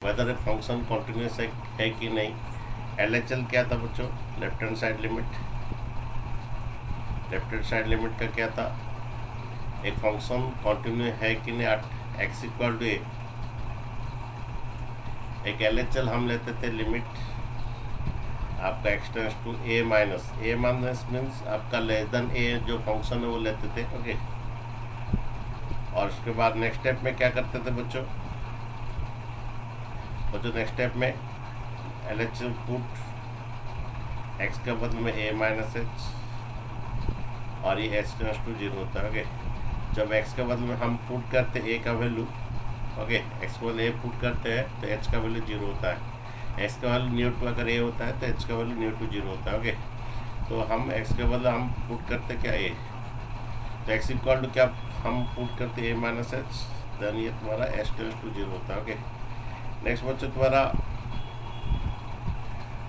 Weather a function continuous है कि नहीं। LHL क्या था बच्चों, left hand side limit. Left hand side limit का क्या था, एक फंक्शन कॉन्टिन्यू है कि नहीं at x equal to a. एक LHL हम लेते थे लिमिट आपका x tends to a minus means आपका लेस देन ए जो फंक्शन है वो लेते थे। ओके, और उसके बाद नेक्स्ट स्टेप में क्या करते थे बच्चों, नेक्स्ट स्टेप में LHL पुट एक्स के बदले में ए माइनस एच और ये एच टेंड्स टू 0 होता है। ओके, जब एक्स के बदले में हम पुट करते हैं ए का वैल्यू, ओके एक्स को ए पुट करते हैं तो एच का वैल्यू 0 होता है। एक्स का वैल्यू न्यू टू अगर ए होता है तो एच का वैल्यू न्यू टू 0 होता है। ओके, तो हम एक्स के बदले हम पुट करते क्या ए, तो एक्स इक्वल टू क्या हम पुट करते ए माइनस एच, देन ये तुम्हारा एच टेंड्स टू 0 होता है। ओके, नेक्स्ट बच्चों तुम्हारा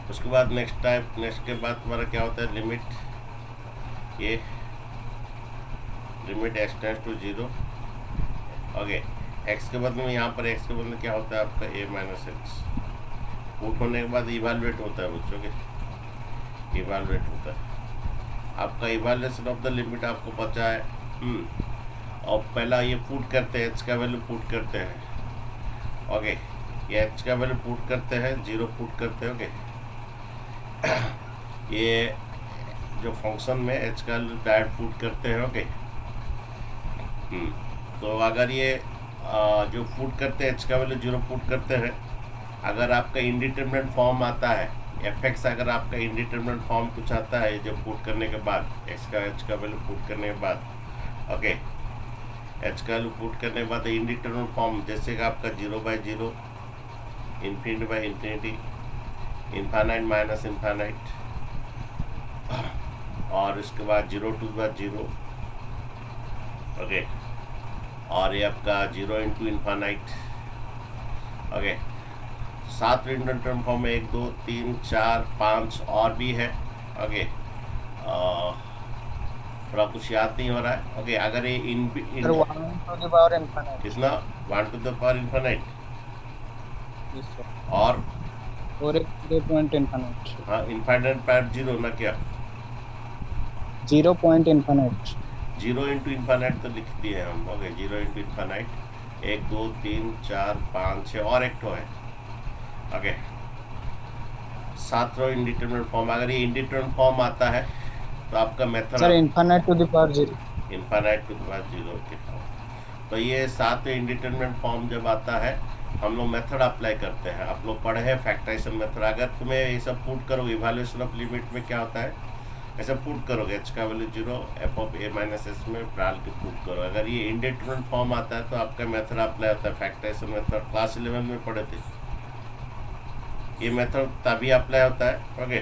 उसके बाद नेक्स्ट के बाद तुम्हारा क्या होता है, लिमिट ये limit x tends to 0। Okay, x के बदले में यहाँ पर एक्स के बदले क्या होता है आपका ए माइनस एक्स, पुट होने के बाद इवेलुएट होता है बच्चों के, इवेलुएट होता है आपका इवेल्युएशन ऑफ द लिमिट आपको पता है। और पहला ये पुट करते हैं एच का वैल्यू पुट करते हैं। ओके, ये एच का वैल्यू पुट करते हैं 0 पुट करते हैं। ओके, ये जो फंक्शन में एच का वैल्यू डायरेक्ट पुट करते हैं। ओके, तो अगर ये जो पुट करते हैं एच का वैल्यू 0 पुट करते हैं, अगर आपका इंडिटरमिनेट फॉर्म आता है एफ अगर आपका इंडिटरमिनेट फॉर्म कुछ आता है जो पुट करने के बाद एक्स का एच का वैल्यू पुट करने के बाद, ओके एच का वैल्यू पुट करने के बाद इंडिटरमिनेट फॉर्म जैसे कि आपका 0/0, infinity by infinity, infinite minus infinite, और उसके बाद 0 to 0। ओके, और ये आपका 0 into infinite. Okay, 7 indeterminate form में 1 2 3 4 5 और भी है। ओके, थोड़ा कुछ याद नहीं हो रहा है। ओके, अगर ये sir 1 to the power infinite। कितना 1 to the power infinite yes sir, और एक 0 point infinite। हाँ इन्फानाइट पावर 0 ना क्या 0 point infinite। 0 into इन्फानाइट तो लिख दिए हम। ओके, 0 into इन्फानाइट 1 2 3 4 5 6 और एक तो है। ओके, 7 इंडिटरमिनेट फॉर्म, अगर ये इंडिटरमिनेट फॉर्म आता है तो आपका method sir infinite to the power 0। Infinite to the power 0। Okay, तो ये 7 इंडिटरमिनेट फॉर्म जब आता है हम लोग मेथड अप्लाई करते हैं। आप लोग पढ़े हैं फैक्टराइजेशन मेथड। अगर तुम्हें ये सब पुट करोगे इवैल्यूएशन ऑफ लिमिट में क्या होता है, ऐसे पुट करोगे एच का value 0 F of A minus S में डाल के पुट करो। अगर ये इंडिटरमिनेट फॉर्म आता है तो आपका मेथड अप्लाई होता है फैक्टराइजेशन मेथड। क्लास 11 में पढ़े थे ये मेथड, तभी अप्लाई होता है। ओके,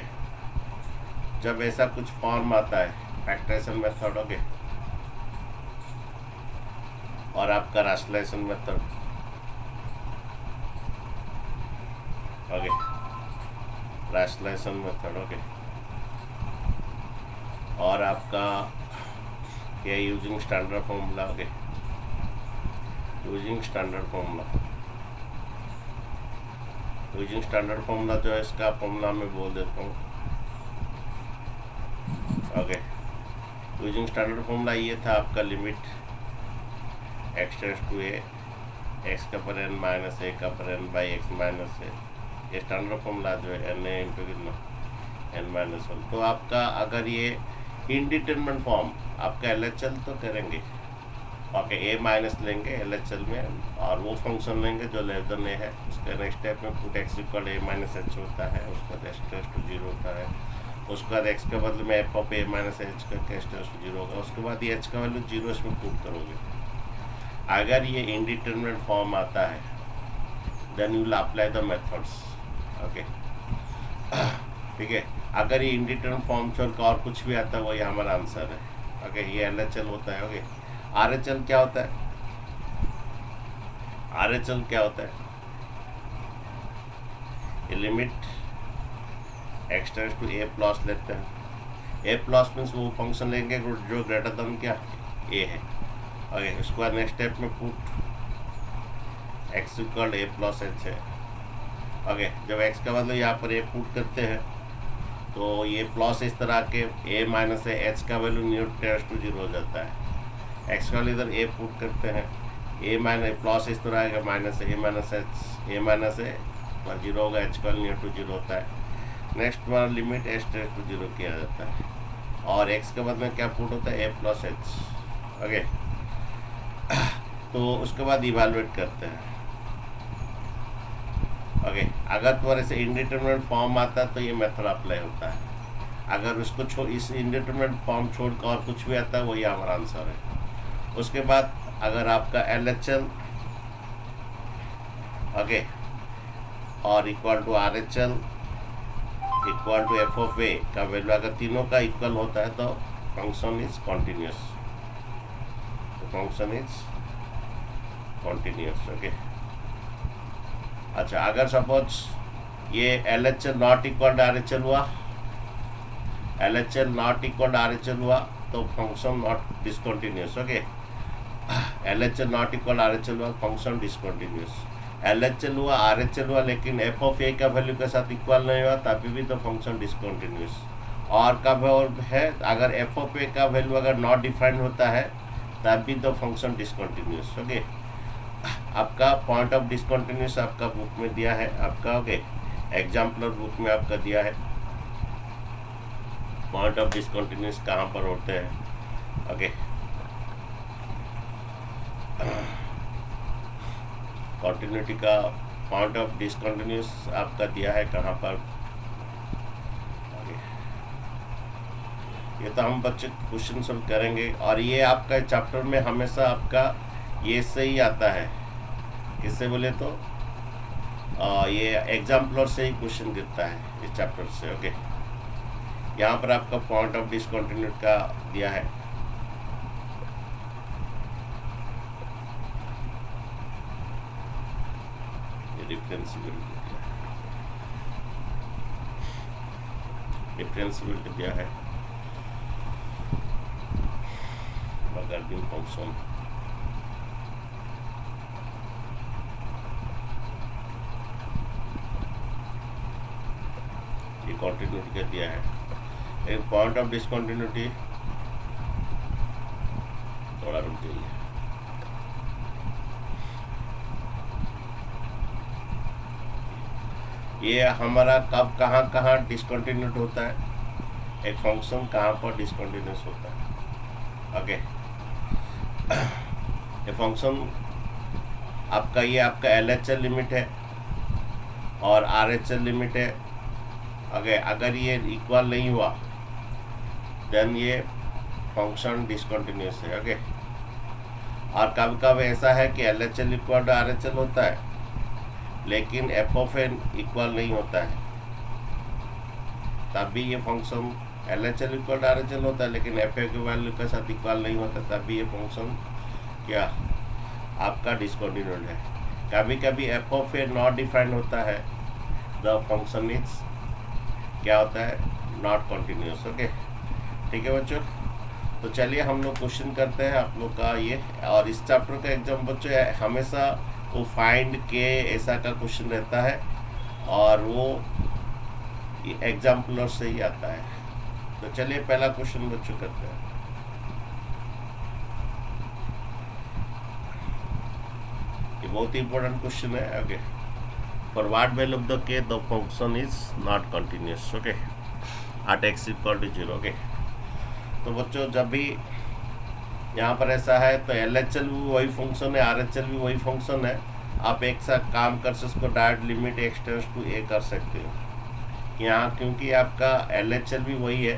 जब ऐसा कुछ फॉर्म आता है फैक्टराइजेशन मेथड। ओके, और आपका rationalisation method. Okay, rationalisation method. Okay, और आपका ये using standard formula. Okay, using standard formula, using standard formula जो है इसका फॉर्मूला मैं बोल देता हूँ। ओके, यूजिंग स्टैंडर्ड फॉर्मूला ये था आपका limit x tends to a x का पर एन माइनस ए का पर n by x minus a. ये स्टैंडर्ड फॉर्मूला जो है एन ए इंटू कितना एन माइनस 1। तो आपका अगर ये इंडिटरमिनेट फॉर्म आपका LHL तो करेंगे। ओके, ए माइनस लेंगे LHL में और वो फंक्शन लेंगे जो लेस देन ए है। उसके नेक्स्ट स्टेप में पुट एक्स इक्वल ए माइनस एच होता है, उसका एक्स टेंड्स टू 0 होता है। उसके बाद एक्स के बदले में F of A minus H का एक्स टेंड्स टू 0 होगा। उसके बाद ये एच का वैल्यू 0 इसमें पुट करोगे। अगर ये इंडिटरमिनेट फॉर्म आता है then you will apply the methods. Okay, ठीक है। अगर ये इंडिटरमिनेट फॉर्म छोड़ कर और कुछ भी आता है वही हमारा आंसर है। ओके, ये LHL होता है। ओके, RHL क्या होता है, RHL क्या होता है, ये limit x tends to a plus लेते हैं। ए प्लस मीन्स वो फंक्शन लेंगे जो ग्रेटर देन क्या ए है। ओके, उसके बाद नेक्स्ट स्टेप में पुट एक्स इक्वल ए प्लस एच है। ओके, जब x का बदले यहाँ पर a पुट करते हैं तो ये प्लस इस तरह के a माइनस है, h का वैल्यू न्यू टेंड्स टू 0 हो जाता है। x का इधर a पुट करते हैं, a माइनस प्लस इस तरह का माइनस है, a minus h, a minus है और 0 होगा, h का न्यू टू 0 होता है। नेक्स्ट वाला लिमिट h टेंड्स टू 0 किया जाता है और x के बाद में क्या पुट होता है, a प्लस h। ओके, तो उसके बाद इवेलुएट करते हैं। ओके, अगर तुम्हारे से इंडिटरमिनेट फॉर्म आता है तो ये मेथड अप्लाई होता है। अगर उसको इस इंडिटरमिनेट फॉर्म छोड़कर और कुछ भी आता है वही हमारा आंसर है। उसके बाद अगर आपका LHL ओके और equal to RHL equal to f of a का वैल्यू अगर तीनों का इक्वल होता है तो फंक्शन इज कॉन्टिन्यूस, तो फंक्शन इज कॉन्टिन्यूस। ओके, अच्छा, अगर सपोज ये LHL not equal to RHL हुआ, LHL not equal to RHL हुआ तो function not discontinuous. Okay, LHL not equal RHL हुआ, फंक्शन डिसकंटिन्यूस। LHL हुआ, RHL हुआ, लेकिन f ऑफ a का वैल्यू के साथ इक्वल नहीं हुआ तभी भी तो फंक्शन डिसकंटिन्यूस। और कब और है, अगर f ऑफ a का वैल्यू अगर नॉट डिफाइंड होता है तब भी तो फंक्शन डिसकंटिन्यूस। ओके, आपका पॉइंट ऑफ डिसकंटिन्यूस आपका बुक में दिया है, आपका ओके एग्जाम्पलर बुक में आपका दिया है पॉइंट ऑफ डिसकंटिन्यूस कहाँ पर होते हैं। ओके, कॉन्टिन्यूटी का पॉइंट ऑफ डिसकंटिन्यूस आपका दिया है कहाँ पर। ये तो हम बच्चे क्वेश्चन सॉल्व करेंगे और ये आपका चैप्टर में हमेशा आपका ये से ही आता है, किससे बोले तो ये एग्जाम्पलर से ही क्वेश्चन गिरता है इस चैप्टर से। ओके, यहाँ पर आपका पॉइंट ऑफ डिसकंटिन्यूटी का दिया है। डिफरेंशिएबिलिटी दिया है regarding फंक्शन। ये कॉन्टिन्यूटी का दिया है। एक पॉइंट ऑफ डिसकंटिन्यूटी थोड़ा रुक जाइए। ये हमारा कब कहाँ डिसकंटिन्यूट होता है, एक फंक्शन कहाँ पर डिसकंटिन्यूस होता है। ओके, ये फंक्शन आपका ये आपका LHL लिमिट है और RHL लिमिट है। ओके, अगर ये इक्वल नहीं हुआ देन ये फंक्शन डिसकंटिन्यूस है। ओके, और कब कब ऐसा है कि LHL इक्वल टू RHL होता है लेकिन f ऑफ n इक्वल नहीं होता है, तभी ये function LHL equal to RHL होता है लेकिन f के वैल्यू के साथ इक्वल नहीं होता, तभी ये फंक्शन क्या आपका डिसकंटिन्यूड है। कभी कभी f of n not defined होता है, द फंक्शन इज क्या होता है, नॉट कंटिन्यूस। ओके, ठीक है बच्चों, तो चलिए हम लोग क्वेश्चन करते हैं आप लोग का ये। और इस चैप्टर का एग्जाम बच्चों हमेशा वो फाइंड के ऐसा का क्वेश्चन रहता है और वो एग्जाम्पलर से ही आता है। तो चलिए पहला क्वेश्चन बच्चों करते हैं। ये बहुत ही इंपॉर्टेंट क्वेश्चन है। Okay, for what value of the k the function is not continuous. Okay, at x equal to 0। Okay, तो बच्चों जब भी यहाँ पर ऐसा है तो LHL भी वही फंक्शन है, RHL भी वही फंक्शन है। आप एक साथ काम कर सकते, उसको direct limit x tends to a कर सकते हो यहाँ, क्योंकि आपका LHL भी वही है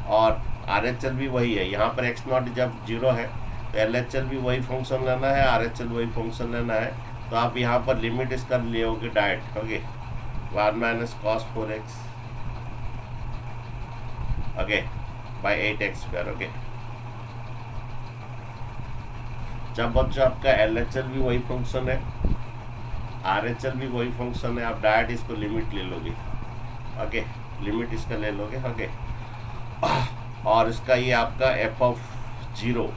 और RHL भी वही है। यहाँ पर x नॉट जब 0 है तो LHL भी वही फंक्शन लेना है, RHL वही फंक्शन लेना है। तो आप यहाँ पर लिमिट इसका ले होगे direct. Okay, 1 minus cos 4x okay by 8x square. Okay, जब बच्चों आपका LHL भी वही फंक्शन है, RHL भी वही फंक्शन है, आप डायरेक्ट इसको लिमिट ले लोगे। ओके, लिमिट इसका ले लोगे। ओके, और इसका ये आपका f of 0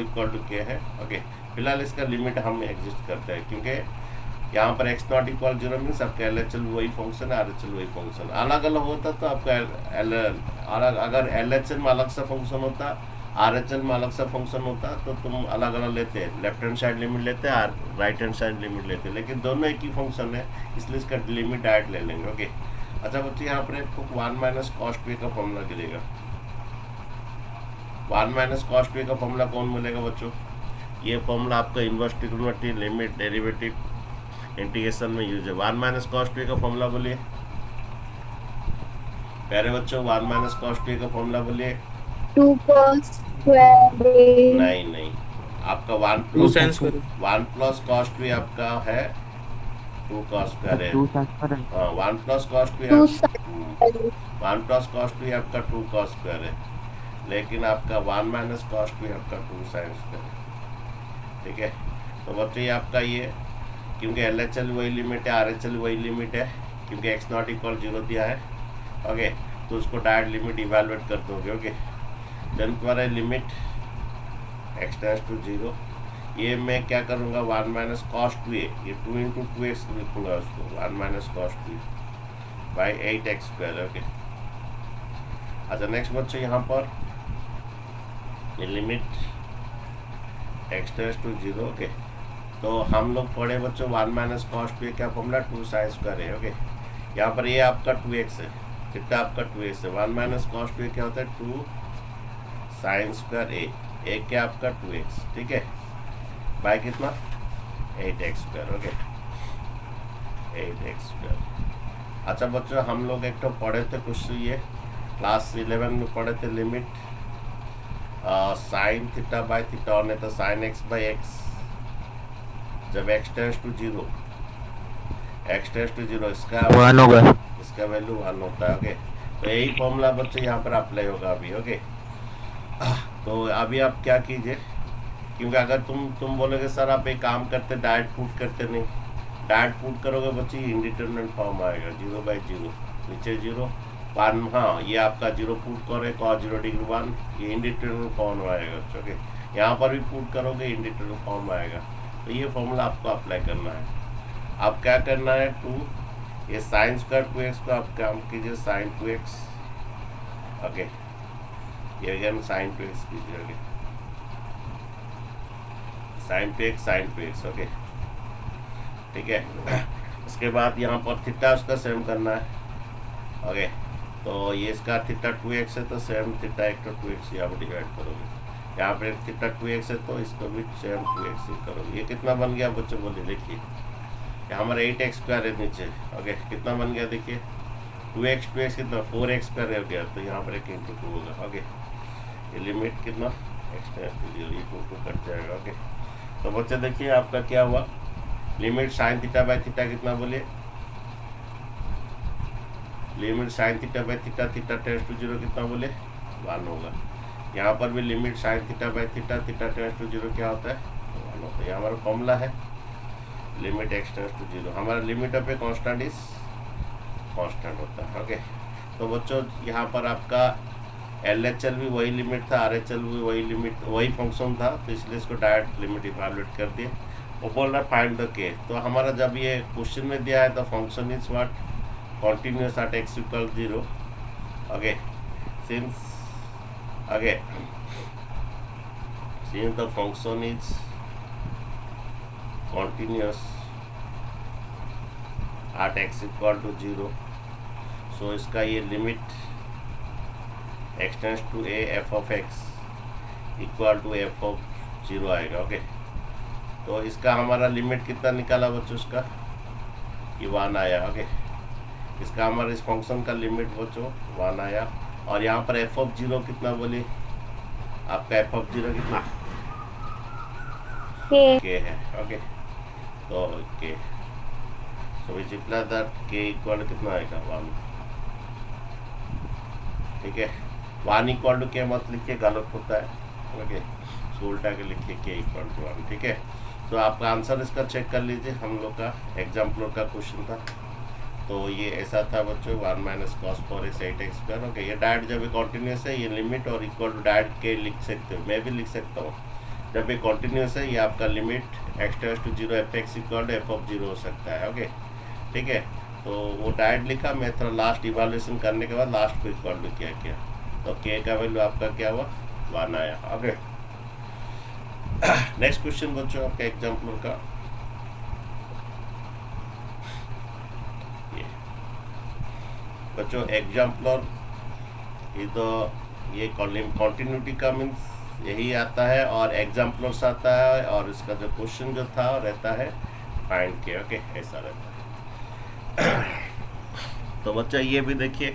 equal to k है। ओके, फिलहाल इसका लिमिट हम एग्जिस्ट करते हैं क्योंकि यहाँ पर x नॉट इक्वल 0 मीन्स आपका एल एच एल वही फंक्शन है, आर एच एल वही फंक्शन। अलग अलग होता तो आपका अगर एल एच एल में अलग सा फंक्शन होता, आर एच एल में अलग सा फंक्शन होता, तो तुम अलग अलग लेते, लेफ्ट हैंड साइड लिमिट लेते और राइट हैंड साइड लिमिट लेते, लेकिन दोनों एक ही फंक्शन है इसलिए इसका लिमिट डायरेक्ट ले लेंगे। ओके, अच्छा बच्चे यहाँ पर आपको 1 माइनस कॉस्ट पे का फॉर्मूला गिरेगा। 1 माइनस कॉस्ट पे का फॉर्मूला कौन मिलेगा बच्चों? ये फॉर्मूला आपका inverse trigonometry, limit, derivative, integration में यूज है। 1 माइनस कॉस्ट पे का फॉर्मूला बोलिए प्यारे बच्चों, 1 माइनस कॉस्ट पे का फॉर्मूला बोलिए। 2 cos square A नहीं, आपका 1 प्लस कॉस्ट भी आपका है 2 कॉस स्क्वायर है। 1 प्लस कॉस्ट भी 2 1 प्लस कॉस्ट भी आपका 2 कॉस स्क्वायर है, लेकिन आपका 1 माइनस कॉस्ट भी आपका 2 साइन स्क्वायर है। ठीक है, तो बच्चों ये आपका ये, क्योंकि एल एच एल वही लिमिट है, आर एच एल वही लिमिट है, क्योंकि एक्स नॉट इक्वल 0 दिया है। ओके, तो उसको डायरेक्ट लिमिट इवेलुएट कर दोगे। ओके, देन तुम्हारा लिमिट एक्स टेंड्स टू 0, ये मैं क्या करूँगा 1 माइनस कॉस 2a, ये 2 इंटू 2x लिखूँगा उसको, 1 minus cos 2 by 8x square. Okay, अच्छा नेक्स्ट बच्चों यहाँ पर ये limit x tends to 0। Okay, तो हम लोग पढ़े बच्चों 1 माइनस कॉस 2 क्या फॉर्मूला 2 साइन स्क्वायर है। ओके, यहाँ पर ये आपका 2x है, कितना आपका 2x है, 1 माइनस कॉस 2 क्या होता है 2 साइन स्क्वायर a, क्या आपका 2x, ठीक है, बाय कितना 8x square. Okay, 8x square. अच्छा बच्चों हम लोग एक तो पढ़े थे कुछ, ये क्लास 11 में पढ़े थे limit sine theta by theta और नहीं तो साइन x बाई एक्स, जब x tends to 0, x tends to 0 इसका 1 होगा, इसका वैल्यू 1 होता है। ओके, तो यही फॉर्मूला बच्चे यहाँ पर अप्लाई होगा अभी। ओके, तो अभी आप क्या कीजिए, क्योंकि अगर तुम बोलोगे सर आप एक काम करते डायरेक्ट पुट करते, नहीं डायरेक्ट पुट करोगे बच्चे इंडिटरमिनेट फॉर्म आएगा 0 बाई 0, नीचे 0 1, हाँ ये आपका 0 पुट करे cos 0 डिग्री 1, ये इंडिटरमिनेट फॉर्म आएगा। ओके, यहाँ पर भी पुट करोगे इंडिटरमिनेट फॉर्म आएगा, तो ये फॉर्मूला आपको अप्लाई करना है। आप क्या करना है 2, ये साइन स्क्वायर 2x को आप काम कीजिए साइन 2x। ओके, ये अगेन साइन 2x कीजिए। Okay, sign 2x। ओके, ठीक है, उसके बाद यहाँ पर थीटा उसका सेम करना है। ओके, तो ये इसका थीटा 2x है तो सेम थीटा एक तो 2x यहाँ पर डिवाइड करोगे, यहाँ पर थीटा 2x है तो इसको भी सेम 2x ही करोगे। ये कितना बन गया बच्चों बोलिए, देखिए हमारा 8x स्क्वायर है नीचे। ओके, कितना बन गया देखिए 2x कितना 4x स्क्वायर हो गया, तो यहाँ पर एक इंटू 2 होगा। ओके, ये लिमिट कितना x टेंड्स टू 0, ये 2 कट जाएगा। ओके, तो बच्चे देखिए आपका क्या हुआ, limit sine theta by theta कितना बोलिए, limit sine theta by theta, theta tends to 0 कितना बोले 1 होगा। यहाँ पर भी limit sine theta by theta, theta tends to 0 क्या होता है 1 होता है। ये हमारा फॉर्मूला है लिमिट एक्स टेंड्स टू 0, हमारा limit of a constant is constant होता है। ओके, तो बच्चों यहाँ पर आपका एल एच एल भी वही लिमिट था, आर एच एल भी वही लिमिट वही फंक्शन था, तो इसलिए इसको डायरेक्ट लिमिट इवैल्यूएट कर दिए। वो बोल रहा है फाइंड द के, तो हमारा जब ये क्वेश्चन में दिया है तो function is what continuous at x equals 0. Okay, since the function is continuous at x equal to 0, so इसका ये limit x tends to a f of x equal to f of 0 आएगा। Okay, तो इसका हमारा limit कितना निकाला बच्चों, उसका ये 1 आया। ओके, इसका हमारा इस फंक्शन का लिमिट बच्चों 1 आया, और यहाँ पर f of 0 कितना बोली आपका, f of 0 कितना k है। ओके, तो k, so which implies that k equal कितना आएगा 1। ठीक है, 1 इक्वल टू k मत लिखिए, गलत होता है। ओके, सो उल्टा के लिखिए k इक्वल टू 1। ठीक है, तो आपका आंसर इसका चेक कर लीजिए, हम लोग का एग्जाम्पल का क्वेश्चन था, तो ये ऐसा था बच्चों 1 minus cos 4x 8x square. Okay, ये डायरेक्ट जब कॉन्टिन्यूस है ये लिमिट और इक्वल टू डायरेक्ट के लिख सकते हो, मैं भी लिख सकता हूँ, जब ये कॉन्टिन्यूस है ये आपका limit x tends to zero f x equal to f of zero हो सकता है। ओके ठीक है, तो वो डायरेक्ट लिखा, मैं थोड़ा लास्ट इवाल्यूएशन करने के बाद लास्ट को इक्वल टू किया, तो के का वैल्यू आपका क्या हुआ 1 आया। ओके नेक्स्ट क्वेश्चन बच्चों आपका एग्जाम्पल का ये बच्चों एग्जाम्पलर ये तो ये कॉन्टिन्यूटी का मीन्स यही आता है और एग्जाम्पलर्स आता है और इसका जो क्वेश्चन जो था रहता है फाइंड के। ओके ऐसा रहता है। तो बच्चा ये भी देखिए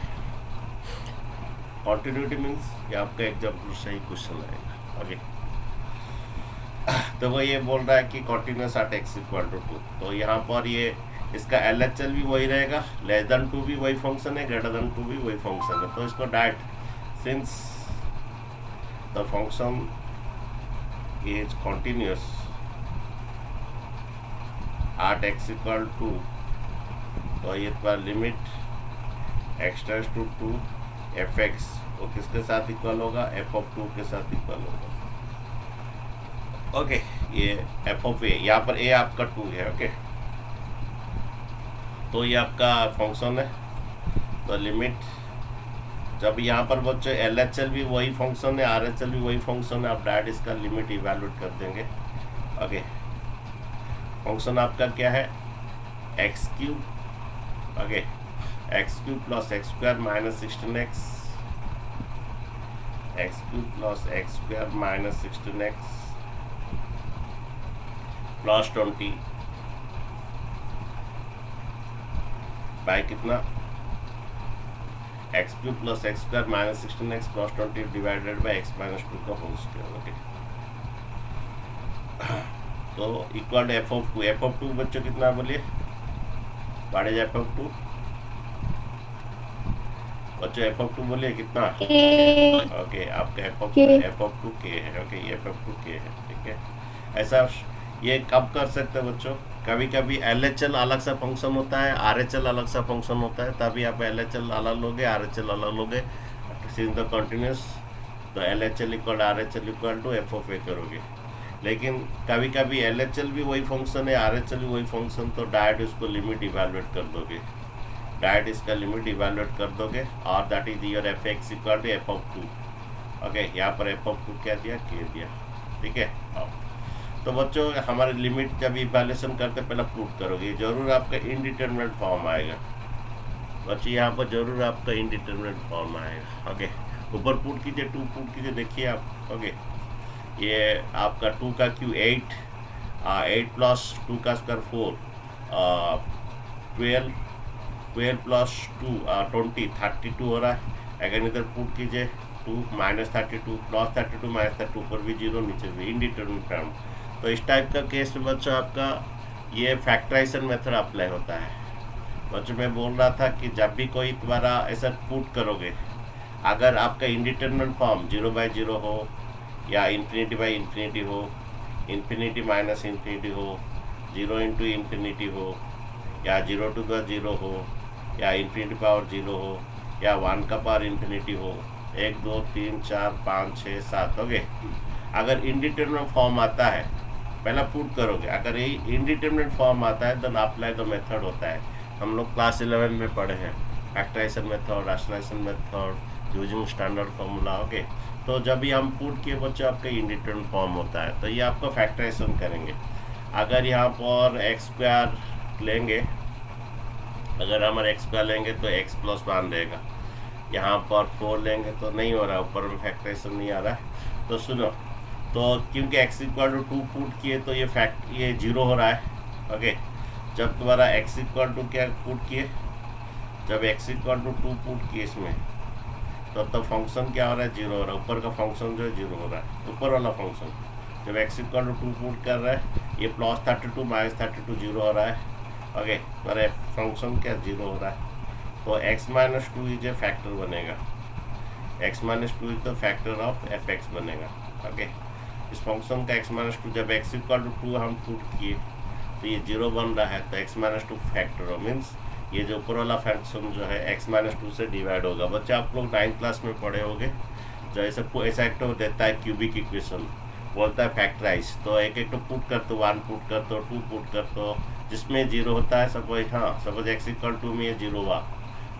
कॉन्टिन्यूटी मीन्स ये आपका एग्जाम्पल सही क्वेश्चन आएगा। ओके तो वो ये बोल रहा है कि continuous at x equal to 2, तो यहाँ पर ये इसका LHL भी वही रहेगा, लेस देन 2 भी वही फंक्शन है, ग्रेटर देन 2 भी वही फंक्शन है। तो इसको direct since the function is continuous at x equal to, तो ये पर limit x tends to 2 f x वो किसके साथ इक्वल होगा, एफ ऑफ 2 के साथ इक्वल होगा। ओके ये एफ ऑफ ए, यहाँ पर ए आपका 2 है। ओके तो ये आपका फंक्शन है, तो लिमिट जब यहाँ पर बच्चे LHL भी वही फंक्शन है, RHL भी वही फंक्शन है, आप डायरेक्ट इसका लिमिट इवैल्यूएट कर देंगे। ओके फंक्शन आपका क्या है x cube. Okay x cube plus x square minus 16x, x cube plus x square minus 16x plus 20 by कितना x cube plus x square minus 16x plus 20 divided by x minus 2 का whole square. Okay तो equal f of 2, f of 2 बच्चों कितना बोलिए बढ़े जाए F of 2 बच्चों F of 2 बोलिए कितना। ओके आपका एफ ऑफ 2 के है। ओके ये एफ ऑफ 2 के है। ठीक है ऐसा ये कब कर सकते हैं बच्चों, कभी कभी LHL अलग सा फंक्शन होता है, RHL अलग सा फंक्शन होता है, तभी आप LHL अलग लोगे RHL अलग लोगे सिंस द कंटिन्यूस, तो LHL equal RHL equal to f of a करोगे। लेकिन कभी कभी LHL भी वही फंक्शन है, RHL भी वही फंक्शन, तो डायरेक्ट उसको लिमिट इवैल्यूएट कर दोगे, डायरेक्ट इसका लिमिट इवैल्यूएट कर दोगे और that is your f x equal to f of 2। Okay यहाँ पर एफ ऑफ 2 क्या दिया के दिया। ठीक है तो बच्चों हमारे लिमिट जब इवैल्यूएशन करते पहले प्रूव करोगे, जरूर आपका इनडिटरमिनेट फॉर्म आएगा बच्चों, यहाँ पर जरूर आपका इनडिटरमिनेट फॉर्म आएगा। ओके ऊपर पुट कीजिए 2 पुट कीजिए, देखिए आप। ओके ये आपका 2 का क्यू 8 प्लस 2 का स्क्वायर 4 12 प्लस 2 20 32 हो रहा है। अगर इधर पुट कीजिए 2 माइनस 32 प्लस 32 माइनस 32 ऊपर भी 0 नीचे भी इनडिटरमिनेट फॉर्म। तो इस टाइप का केस में बच्चों आपका ये फैक्टराइजेशन मेथड अप्लाई होता है। बच्चों मैं बोल रहा था कि जब भी कोई तुम्हारा ऐसा पुट करोगे, अगर आपका इंडिटरमिनेट फॉर्म 0/0 हो या इन्फिनिटी हो, इन्फिनिटी माइनस इन्फिनिटी हो, 0 इंटू इन्फिनिटी हो, या 0 टू द 0 हो, या इन्फिनिटी पावर 0 हो, या 1 का पावर इन्फिनिटी हो, 1 2 3 4 5 6 7। ओके अगर इंडिटरमिनेट फॉर्म आता है पहला पुट करोगे, अगर ये इंडिटरमिनेट फॉर्म आता है देन अप्लाई द मेथड होता है। हम लोग क्लास 11 में पढ़े हैं factorisation method, rationalisation method using standard formula. Okay तो जब भी हम पुट किए बच्चों आपका इंडिटरमिनेट फॉर्म होता है, तो ये आपका फैक्टराइजेशन करेंगे। अगर यहाँ पर एक्स स्क्वायर लेंगे, अगर हमारे एक्स स्क्वायर लेंगे तो एक्स प्लस 1 रहेगा, यहाँ पर 4 लेंगे तो नहीं हो रहा है, ऊपर में फैक्टराइजेशन नहीं आ रहा है। तो सुनो, तो क्योंकि x इक्वल टू 2 पुट किए तो ये 0 हो रहा है। ओके जब तुम्हारा x इक्वल टू क्या पुट किए, जब x इक्वल टू 2 पुट किए इसमें, तो फंक्शन क्या हो रहा है 0 हो रहा है, ऊपर का फंक्शन जो है 0 हो रहा है, ऊपर वाला फंक्शन जब x इक्वल टू 2 पुट कर रहा है, ये प्लस 32 माइनस 32 0 हो रहा है। ओके पर फंक्शन क्या 0 हो रहा है, तो x minus 2 is a factor बनेगा, x minus 2 is the factor of F x बनेगा। ओके इस फंक्शन का x माइनस 2 जब x इक्वल टू 2 हम पुट किए तो ये 0 बन रहा है, तो x माइनस 2 फैक्टर हो, मीन्स ये जो ऊपर वाला फंक्शन जो है x माइनस 2 से डिवाइड होगा। बच्चे आप लोग 9th क्लास में पढ़े होंगे, जो ऐसा एक तो देता है क्यूबिक इक्वेशन, बोलता है फैक्टराइज, तो एक एक तो पुट कर दो, 1 पुट कर दो, 2 पुट कर दो, जिसमें 0 होता है। Suppose suppose x equal to में 0 हुआ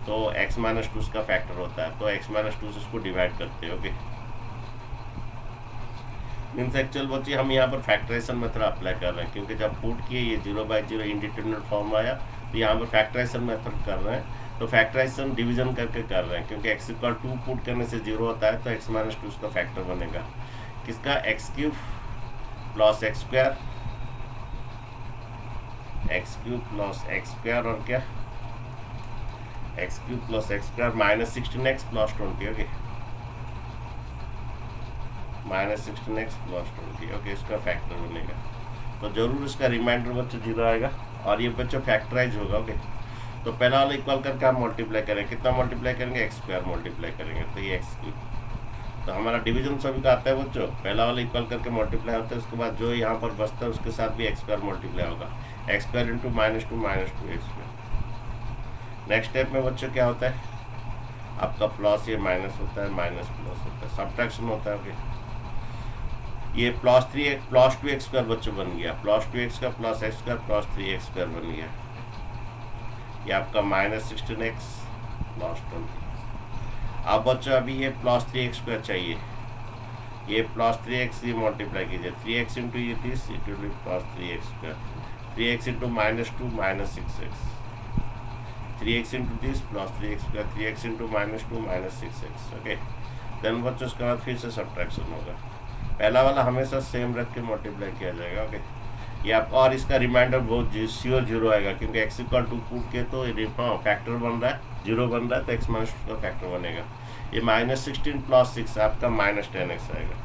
तो x माइनस 2 उसका फैक्टर होता है, तो x माइनस 2 से उसको डिवाइड करते हैं। ओके, मीन्स एक्चुअल बच्चे हम यहाँ पर फैक्टराइजेशन मेथड अप्लाई कर रहे हैं, क्योंकि जब पुट किए ये 0/0 इंडिटरमिनेट फॉर्म आया, तो यहाँ पर फैक्टराइजेशन मेथड कर रहे हैं। तो फैक्टराइजेशन डिवीजन करके कर रहे हैं, क्योंकि x इक्वल 2 पुट करने से 0 होता है, तो x माइनस 2 उसका फैक्टर बनेगा। किसका? x³ plus x² plus x² और क्या x³ plus x² minus 16x plus 20। Okay, minus 16x plus 20। Okay, इसका फैक्टर बनेगा, तो जरूर इसका रिमाइंडर बच्चों 0 आएगा और ये बच्चों फैक्टराइज होगा। ओके, तो पहला वाला इक्वल करके हम मल्टीप्लाई करेंगे, कितना मल्टीप्लाई करेंगे? x² मल्टीप्लाई करेंगे, तो ये x³। तो हमारा डिवीजन सभी का आता है बच्चों, पहला वाला इक्वल करके मल्टीप्लाई होता है, उसके बाद जो यहाँ पर बचता है उसके साथ भी x² मल्टीप्लाई होगा, x² into -2 x²। Next step में बच्चों क्या होता है? आपका प्लस ये माइनस होता है, माइनस प्लस होता है, सब्ट्रैक्शन होता है। ओके, ये प्लस 2x² बच्चों बन गया, प्लस 2x का प्लस x² प्लस 3x² बन गया। ये आपका माइनस 16x प्लस 20। अब बच्चों अभी ये प्लस 3x² चाहिए, ये प्लस 3x ये मल्टीप्लाई कीजिए, 3x इंटू ये 30 it will be plus 3x², 3x into -2 minus 6x, 3x into 30 plus 3x², 3x into -2 minus 6x। Okay, then बच्चों उसके बाद फिर से सब्ट्रैक्शन होगा, पहला वाला हमेशा सेम रख के मल्टीप्लाई किया जाएगा। ओके, ये आपका और इसका रिमाइंडर बहुत श्योर 0 आएगा, क्योंकि x इक्वल टू पुट के तो फैक्टर बन रहा है, 0 बन रहा है, तो x माइनस का फैक्टर बनेगा। ये -16 प्लस 6 आपका -10x आएगा,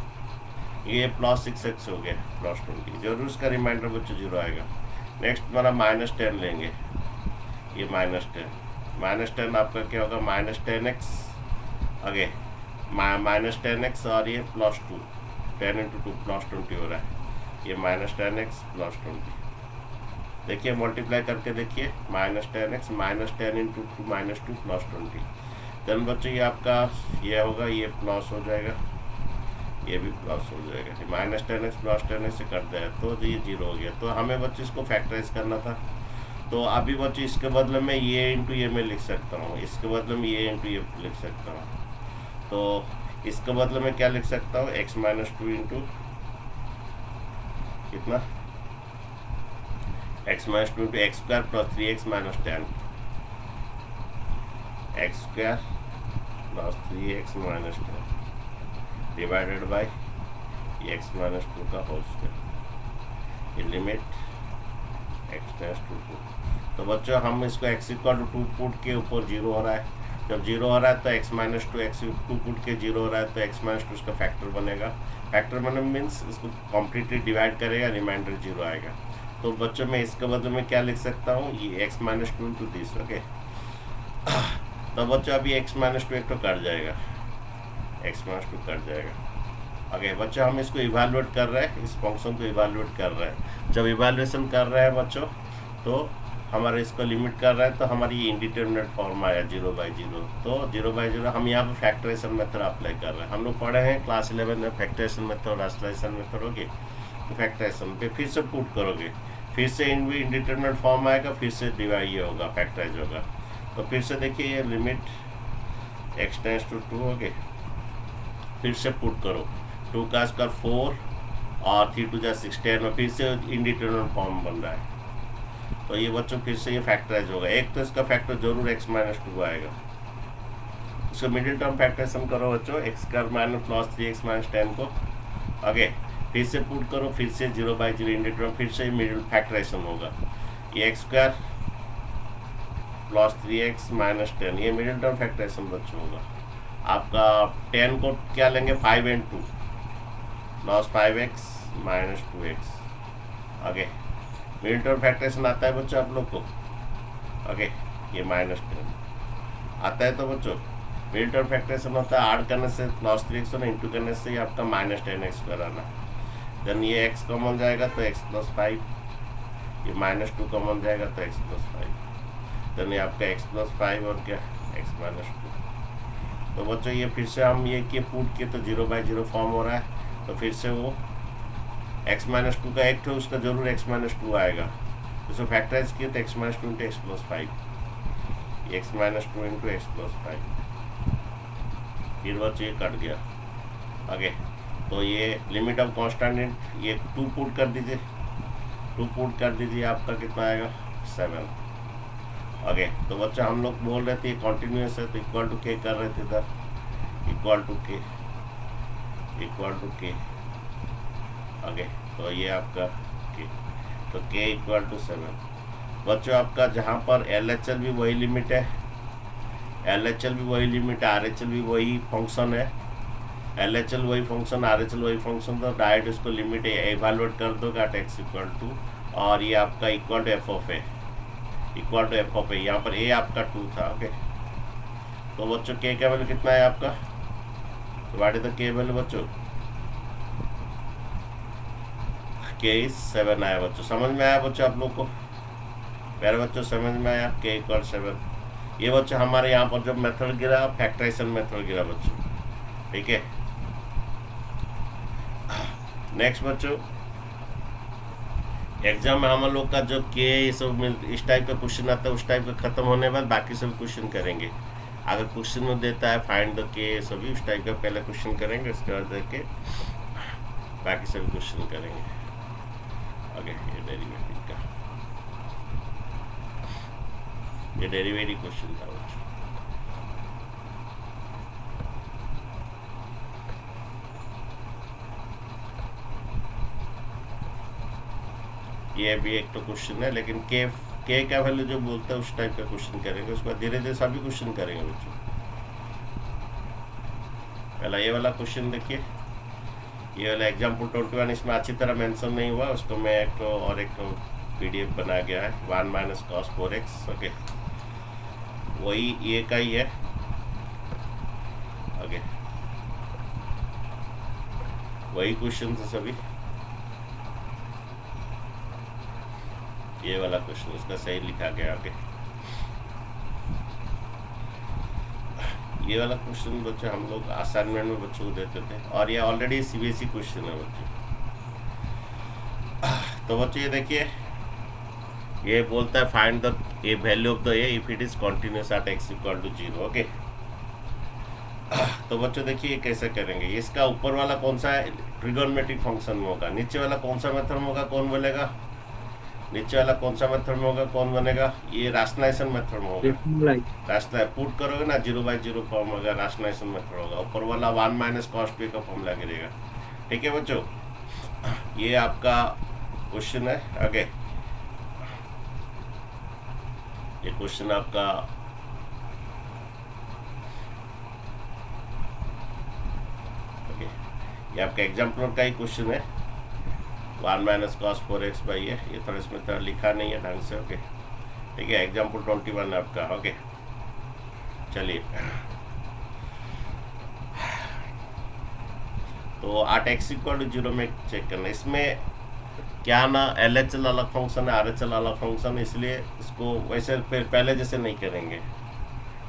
ये प्लस 6x हो गया प्लस 20, जरूर इसका रिमाइंडर बच्चों 0 आएगा। नेक्स्ट हमारा -10 लेंगे, ये -10 आपका क्या होगा? -10x, आगे -10x और ये प्लस 2, 10 इंटू 2 प्लस 20 हो रहा है, ये -10x प्लस 20। देखिए मल्टीप्लाई करके देखिए, -10x -10 इंटू 2 -2 प्लस 20। देन बच्चों ये आपका ये होगा, ये प्लस हो जाएगा, ये भी प्लस हो जाएगा, -10x प्लस 10x से कट जाए तो ये 0 हो गया। तो हमें बच्चों इसको फैक्टराइज करना था, तो अभी बच्चों इसके बदले में ये इंटू ये मैं लिख सकता हूँ, इसके बदले में ये इंटू ये लिख सकता हूँ। तो इसके बदले में क्या लिख सकता हूँ? x माइनस 2 इंटू कितना? x minus 2 into x² plus 3x minus 10, x² plus 3x minus 10 divided by x minus 2 का whole square, limit x tends to 2। तो बच्चों हम इसको x इक्वल टू 2 पुट के ऊपर 0 हो रहा है, जब 0 हो रहा है तो x माइनस 2 x2 पुट के 0 हो रहा है तो x माइनस 2 उसका फैक्टर बनेगा। फैक्टर बने मीन्स इसको कम्प्लीटली डिवाइड करेगा, रिमाइंडर 0 आएगा। तो बच्चों मैं इसके बदले में क्या लिख सकता हूँ? ये x माइनस 2 इंटू 30। ओके, तो बच्चों अभी x माइनस 2 एक तो कट जाएगा, x माइनस 2 कट जाएगा। ओके बच्चों, हम इसको इवेलुएट कर रहे हैं, इस फंक्शन को इवेलुएट कर रहे हैं। जब इवेलुएशन कर रहे हैं बच्चों तो हमारे इसको लिमिट कर रहे हैं, तो हमारी ये इंडिटरमिनेट फॉर्म आया 0/0। तो 0/0 हम यहाँ पर फैक्टराइजेशन मेथड अप्लाई कर रहे हैं। हम लोग पढ़े हैं क्लास 11 में factorisation method, rationalisation method. Okay, तो फैक्टराइजेशन पे फिर से पुट करोगे, फिर से इंडिटरमिनेट फॉर्म आएगा, फिर से डिवाइड ये होगा, फैक्टराइज होगा। तो फिर से देखिए ये limit x tends to 2। Okay, फिर से पुट करो, 2 का स्क्वायर 4 और 3 2 6 10 में फिर से इंडिटरमिनेट फॉर्म बन रहा है। तो ये बच्चों फिर से ये फैक्टराइज होगा। एक तो इसका फैक्टर जरूर x माइनस 2 आएगा, इसको मिडिल टर्म फैक्टराइजेशन करो बच्चों, x square minus plus 3x minus 10 को। आगे फिर से पुट करो, फिर से 0/0 इंडिटरमिनेट, फिर से मिडिल फैक्टराइजेशन होगा। ये x square plus 3x minus 10, ये मिडिल टर्म फैक्टराइजेशन बच्चों होगा। आपका 10 को क्या लेंगे? 5 and 2 plus 5x minus 2x। आगे मिडिल टर्म फैक्टराइजेशन आता है बच्चों आप लोग को। ओके, ये -10 आता है। तो बच्चों मिडिल टर्म फैक्टराइजेशन होता है, ऐड करने से प्लस 3x होना, इंटू करने से आपका -10x स्क्वायर आना। देन ये x कॉमन जाएगा तो x प्लस 5, ये -2 कॉमन जाएगा तो x प्लस 5। देन ये आपका x प्लस 5 और क्या x माइनस 2। तो बच्चों ये फिर से हम ये किए पुट किए तो 0/0 फॉर्म हो रहा है, तो फिर से वो x माइनस टू का एक थे उसका जरूर x माइनस टू आएगा, तो फैक्टराइज किए तो x minus two into x plus five, x minus two into x plus five, फिर बच्चों ये कट गया आगे। तो ये लिमिट ऑफ कॉन्स्टेंट ये 2 पुट कर दीजिए, 2 पुट कर दीजिए, आपका कितना आएगा 7 आगे। तो बच्चा हम लोग बोल रहे थे कॉन्टिन्यूस है तो इक्वल टू के कर रहे थे इधर, इक्वल टू के, इक्वल टू के आगे। तो ये आपका के, तो के इक्वल टू 7। बच्चों आपका जहाँ पर LHL भी वही लिमिट है, LHL भी वही लिमिट है, RHL भी वही फंक्शन है, LHL वही फंक्शन, RHL वही फंक्शन, तो डायरेक्ट इसको लिमिट एवेलुएट कर दोगे एट एक्स इक्वल टू, और ये आपका equal to f of a, equal to f of a. यहाँ पर ए आपका 2 था ओके। तो बच्चों के का वैल्यू कितना है आपका, व्हाट इज द के वैल्यू बच्चों, के 7 आया बच्चों। समझ में आया बच्चों आप लोग को, प्यारे बच्चों समझ में आया, के इक्वल 7। ये बच्चों हमारे यहाँ पर जो मेथड गिरा फैक्टराइजेशन मेथड गिरा बच्चों, ठीक है। नेक्स्ट बच्चों एग्जाम में हम लोग का जो के ये सब इस टाइप का क्वेश्चन आता है, उस टाइप का खत्म होने के बाद बाकी सब क्वेश्चन करेंगे। अगर क्वेश्चन में देता है फाइंड द के सभी उस टाइप का पहले क्वेश्चन करेंगे, उसके बाद देख के बाकी सभी क्वेश्चन करेंगे आगे। ये डेरिवेटिव का, ये डेरिवेटिव क्वेश्चन था बच्चों। ये भी एक तो क्वेश्चन है, लेकिन के का वैल्यू जो बोलता है उस टाइप का क्वेश्चन करेंगे, उसके बाद धीरे धीरे सभी क्वेश्चन करेंगे बच्चों। पहला ये वाला क्वेश्चन देखिए, ये वाला एग्जाम्पल 21 इसमें अच्छी तरह मेंशन नहीं हुआ, उसको मैं एक और एक PDF बना गया है 1 माइनस cos 4x ओके, वही ये का ही है ओके, वही क्वेश्चन है सभी। ये वाला क्वेश्चन उसका सही लिखा गया ओके। ये वाला क्वेश्चन बच्चे हम लोग असाइनमेंट में बच्चों को देते थे, और ये ऑलरेडी CBSE क्वेश्चन है बच्चे। तो बच्चे ये देखिए, ये बोलता है find the a value of the a if it is continuous at x equal to 0 okay. तो बच्चों देखिए ये कैसे करेंगे, इसका ऊपर वाला कौन सा है ट्रिगोनोमेट्रिक फंक्शन में होगा, नीचे वाला कौन सा मेथड में होगा कौन बोलेगा, नीचे वाला कौन सा मेथड में होगा कौन बनेगा, ये राशनलाइजेशन मेथड में होगा। राशनलाइज पुट करोगे ना 0/0 फॉर्म होगा, राशनलाइजेशन मेथड होगा। ऊपर वाला 1 माइनस cos 2 का फॉर्मूला गिरेगा, ठीक है बच्चों। ये आपका क्वेश्चन है आगे। ये क्वेश्चन आपका ओके, ये आपका एग्जाम्पलर का ही क्वेश्चन है 1 माइनस cos 4x बाई ये थोड़ा इसमें थोड़ा लिखा नहीं है ढंग से ओके, ठीक है। एग्जाम्पल 21 आपका ओके। चलिए तो 8x इक्वल टू 0 में चेक करना, इसमें क्या ना LHL अलग फंक्शन है, RHL अलग फंक्शन है, इसलिए इसको वैसे फिर पहले जैसे नहीं करेंगे,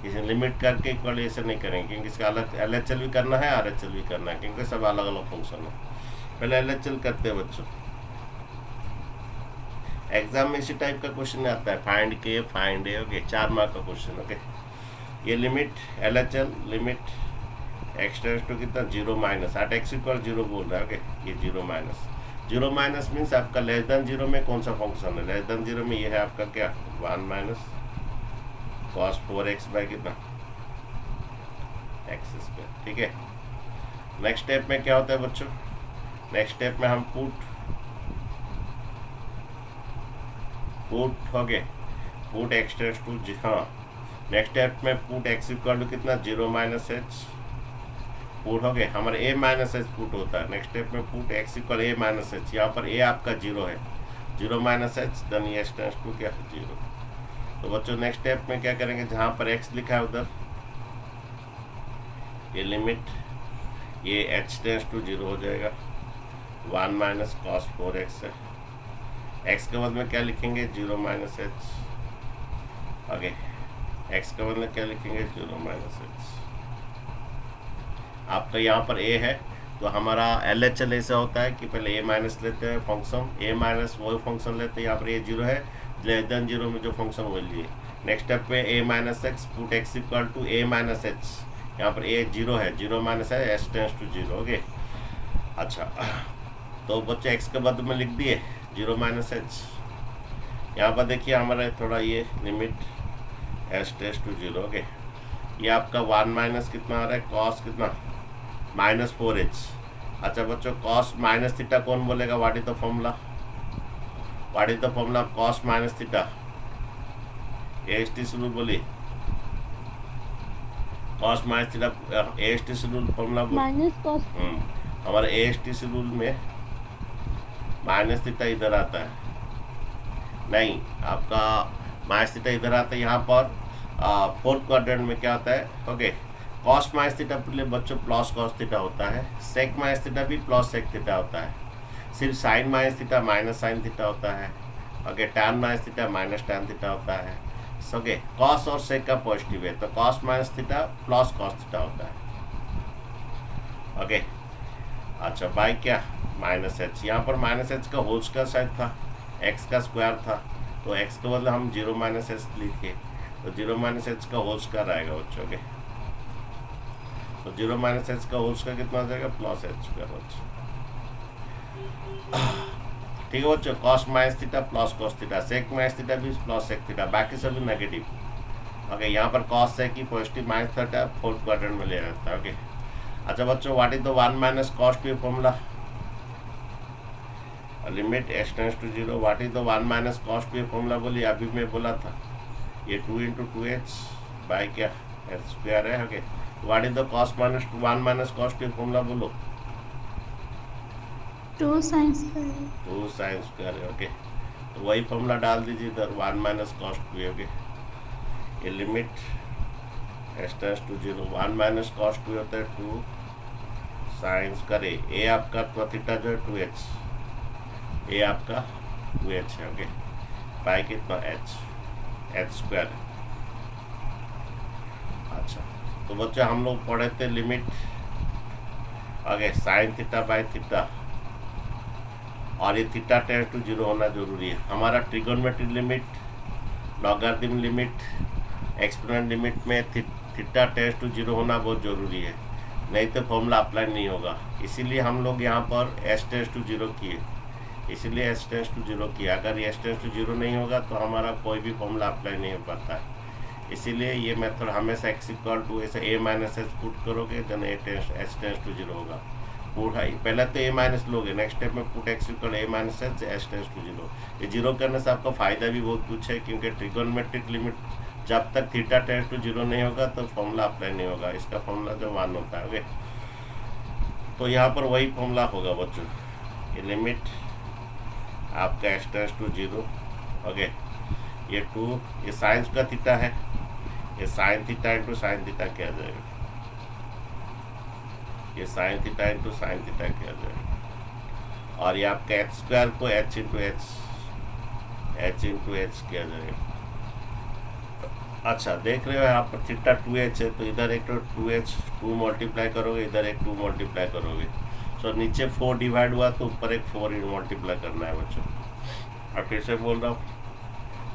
इसे लिमिट करके इक्वल ऐसे नहीं करेंगे, क्योंकि इसका अलग LHL भी करना है RHL भी करना है, क्योंकि सब अलग अलग फंक्शन है। पहले LHL करते हैं बच्चों, एग्जाम में इसी टाइप का क्वेश्चन आता है, फाइंड के फाइंड ए ओके, 4 मार्क का क्वेश्चन ओके। ये limit LHL limit x tends to कितना 0 माइनस 8x इक्वल 0 बोल रहा है ओके। ये 0 माइनस मीन्स आपका लेस देन 0 में कौन सा फंक्शन है, लेस देन 0 में ये है आपका क्या 1 माइनस cos 4x बाई कितना x स्क्वायर, ठीक है। नेक्स्ट स्टेप में क्या होता है बच्चों, नेक्स्ट स्टेप में हम पुट हो गए, पुट x टेंड्स टू हाँ, नेक्स्ट स्टेप में पुट x इक्वल टू कितना 0 माइनस h पुट हो गए, हमारे a माइनस h पुट होता है। नेक्स्ट स्टेप में put x equal a minus h, यहाँ पर a आपका 0 है, 0 माइनस h देन ये x टेंड्स टू क्या 0। तो बच्चों नेक्स्ट स्टेप में क्या करेंगे, जहाँ पर x लिखा है उधर ये लिमिट ये h टेंड्स टू 0 हो जाएगा, 1 माइनस cos 4x है, x के बदले में क्या लिखेंगे 0 माइनस h आगे, x के बदले क्या लिखेंगे 0 माइनस h। आपका यहाँ पर a है तो हमारा LHL ऐसा होता है कि पहले a माइनस लेते हैं फंक्शन, a माइनस वो फंक्शन लेते हैं, यहाँ पर a 0 है, लेस देन 0 में जो फंक्शन वो लिए। नेक्स्ट स्टेप में a minus x put x equal to a minus h, यहाँ पर a 0 है, 0 माइनस है, s टेंस टू 0। ओके, अच्छा तो बच्चे x के बदले में लिख दिए 0 माइनस एच। यहाँ पर देखिए हमारा थोड़ा ये limit s tends to 0। Okay, ये आपका 1 माइनस कितना आ रहा है, कॉस कितना -4h। अच्छा बच्चों, कॉस माइनस थीटा कौन बोलेगा, what is the formula, what is the formula cos minus theta, AST rule बोलिए, cos minus theta AST rule formula minus cos. हमारे AST रूल में माइनस थीटा इधर आता है, नहीं आपका माइनस थीटा इधर आता है, यहाँ पर फोर्थ क्वाड्रेंट में क्या होता है। ओके, कॉस माइनस थीटा लिए बच्चों प्लस कॉस थीटा होता है, सेक माइनस थीटा भी प्लस सेक थीटा होता है, सिर्फ sine minus theta minus sine theta होता है। Okay, tan minus theta minus tan theta होता है। ओके, कॉस और सेक का पॉजिटिव है तो cos minus theta plus cos theta होता है। ओके, अच्छा बाई क्या माइनस एच, यहाँ पर माइनस एच का होल स्क्वायर शायद था, एक्स का स्क्वायर था, तो एक्स के बदले हम 0 माइनस एच लिखे, तो 0 माइनस एच का होल स्क्वायर आएगा बच्चों। ओके, तो 0 माइनस एच का होल स्क्वायर कितना हो जाएगा, प्लस एच स्क्वायर बच्चों। ठीक है बच्चों, cos minus theta plus cos theta, sec minus theta भी प्लस सेक थीटा, बाकी सभी नेगेटिव। ओके, यहाँ पर कॉस सेक की positive minus theta fourth quadrant में ले जाता है। ओके, अच्छा बच्चों, what is the 1 minus cos two formula, limit x tends to 0, what is the 1 minus cos two formula बोलिए, अभी मैं बोला था ये 2 इंटू 2h बाई क्या एच स्क्वायर है। Okay, what is the cos minus 1 minus cos two formula बोलो, 2 sine square. 2 sine square है। ओके, तो वही फॉर्मूला डाल दीजिए इधर 1 माइनस कॉस टू। ओके, ये limit x tends to 0, 1 minus cos two होता है 2 साइन स्क्वायर, ए आपका तो थीटा जो है 2h, ए आपका 2h है। ओके, बाई कितना h स्क्वायर। अच्छा तो बच्चे हम लोग पढ़े थे लिमिट, आगे साइन थीटा बाई थीटा, और ये थीटा टेंस टू 0 होना जरूरी है। हमारा trigonometric limit, logarithm limit, exponent limit में थीटा टेंस टू 0 होना बहुत ज़रूरी है, नहीं तो फॉर्मूला अप्लाई नहीं होगा। इसीलिए हम लोग यहाँ पर s टेंस टू 0 किए, इसीलिए s टेंस टू 0 किया। अगर s टेंस टू 0 नहीं होगा तो हमारा कोई भी फॉर्मूला अप्लाई नहीं हो पाता है। इसीलिए ये मेथड हमेशा x इक्वल टू ऐसे a माइनस एच पुट करोगे देन s टेंस टू 0 होगा। पुट पहले तो a माइनस लोगे, नेक्स्ट स्टेप में put x equal a minus h s tends to 0। ये 0 करने से आपका फ़ायदा भी बहुत कुछ है, क्योंकि ट्रिगोनोमेट्रिक लिमिट जब तक थीटा टेंस टू 0 नहीं होगा तो फॉर्मूला अप्लाई नहीं होगा, इसका फॉर्मूला जो 1 होता है। ओके, तो यहाँ पर वही फॉर्मूला होगा बच्चों, ये लिमिट आपका s टेंस टू 0। ओके, ये 2, ये साइंस का थीटा है, ये sine theta into sine theta क्या आ जाएगा, ये sine theta into sine theta क्या आ जाएगा, और ये आपका एच स्क्वायर को h इंटू एच किया जाएगा। अच्छा देख रहे हो यहाँ पर थीटा 2h है, तो इधर एक तो 2h 2 मल्टीप्लाई करोगे, इधर एक 2 मल्टीप्लाई करोगे, सो नीचे 4 डिवाइड हुआ तो ऊपर एक 4 मल्टीप्लाई करना है बच्चों। अब फिर से बोल रहा हूँ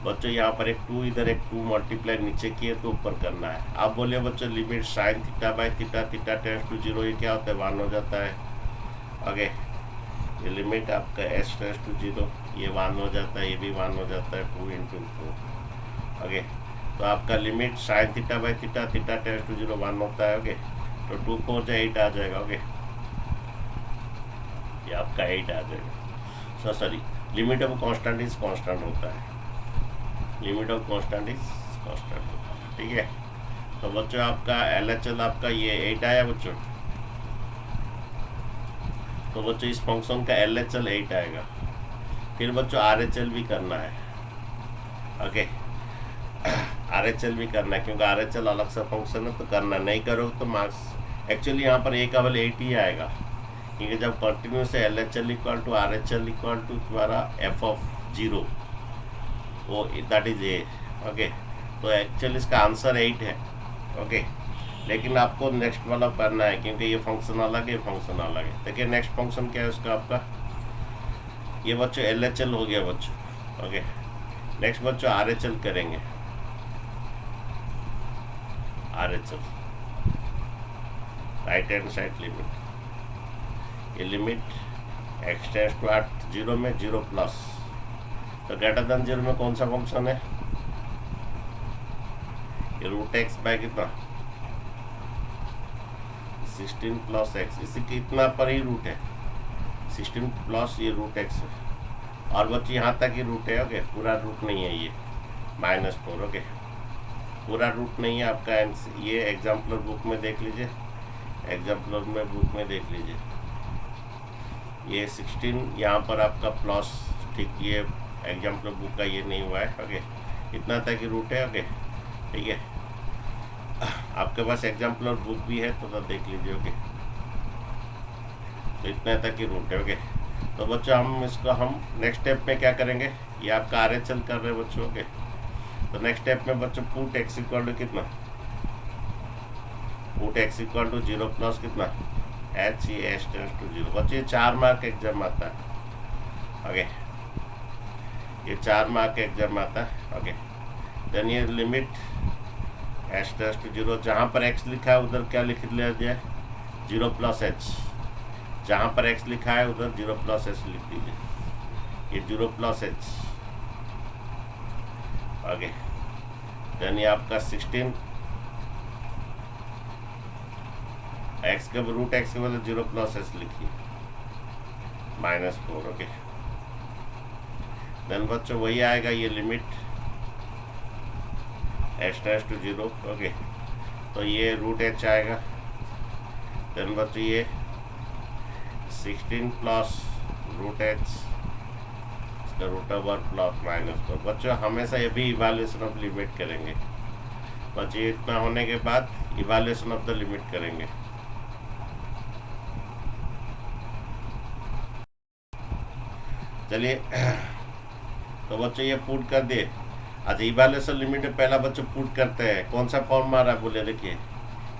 बच्चों, यहाँ पर एक 2, इधर एक 2 मल्टीप्लाई नीचे किए तो ऊपर करना है। आप बोलिए बच्चों limit sine theta by theta, theta tends to 0, ये क्या होता है 1 हो जाता है। ओके, ये लिमिट आपका s टेंस टू 0, ये 1 हो जाता है, ये भी 1 हो जाता है, 2 इंटू 4। ओके, तो आपका limit sine theta by theta, theta tends to 0 1 होता है। ओके, तो 2 4 से 8 आ जाएगा। ओके, ये आपका 8 आ जाएगा। Sorry, limit of constant is constant होता है, limit of constant is constant होता है। ठीक है, तो बच्चों आपका LHL आपका ये 8 आया बच्चों, तो बच्चों इस फंक्शन का LHL 8 आएगा। फिर बच्चों RHL भी करना है। ओके, RHL भी करना है, क्योंकि RHL अलग सा फंक्शन है तो करना, नहीं करो तो मार्क्स एक्चुअली यहाँ पर a का वैल्यू 8 ही आएगा, क्योंकि जब कंटिन्यूस है LHL equal to RHL equal to तुम्हारा f ऑफ 0, वो दैट इज a। ओके, तो एक्चुअली इसका आंसर 8 है। ओके, लेकिन आपको नेक्स्ट वाला करना है क्योंकि ये फंक्शन अलग है, ये फंक्शन अलग है। देखिए नेक्स्ट फंक्शन क्या है उसका आपका, ये बच्चों LHL हो गया बच्चों। ओके, नेक्स्ट बच्चों RHL करेंगे। RHL right hand side limit, ये लिमिट x टेंड्स टू 0 में 0 प्लस, तो ग्रेटर देन 0 में कौन सा फंक्शन है, ये रूट एक्स बाय कितना 16 प्लस एक्स, इसी कितना पर ही रूट है 16 प्लस ये रूट एक्स है, और बच्चे यहाँ तक ही रूट है। ओके, पूरा रूट नहीं है ये -4। ओके, पूरा रूट नहीं है आपका। ये एग्जाम्पलर बुक में देख लीजिए, एग्जाम्पलर में बुक में देख लीजिए, ये 16 यहाँ पर आपका प्लस, ठीक, ये एग्जाम्पलर बुक का ये नहीं हुआ है। ओके, इतना तक ही रूट है। ओके, ठीक है, आपके पास एग्जाम्पलर बुक भी है तो देख लीजिए। ओके, तो इतना तक ही रूट है। ओके, तो बच्चों हम इसको हम नेक्स्ट स्टेप में क्या करेंगे, ये आपका RHL कर रहे हैं बच्चों। ओके, तो नेक्स्ट स्टेप में बच्चों पुट x इक्वल टू कितना, put x equal to 0 plus कितना h, ये h टेंड्स टू 0। बच्चों ये 4 मार्क एग्जाम आता है। ओके, ये 4 मार्क एग्जाम आता है। ओके, देन ये लिमिट h टेंड्स टू 0, जहाँ पर x लिखा है उधर क्या लिख लिया जाए 0 प्लस h, जहाँ पर x लिखा है उधर 0 प्लस h लिख दीजिए, ये 0 प्लस h। ओके, देन ये आपका 16 x के रूट x के बदले 0 प्लस h लिखिए -4। ओके, देन बच्चों वही आएगा, ये limit h tends to 0। Okay, तो ये रूट h आएगा। देन बच्चों ये 16 प्लस रूट h, इसका रूट ओवर प्लस -4। बच्चों हमेशा ये भी इवैल्यूएशन ऑफ लिमिट करेंगे। बच्चों इतना होने के बाद इवैल्यूएशन ऑफ द लिमिट करेंगे। चलिए, तो बच्चों ये पुट कर दिए। अच्छा, इवैल्यूएशन लिमिट में पहला बच्चों पुट करते हैं, कौन सा फॉर्म आ रहा है बोले, देखिए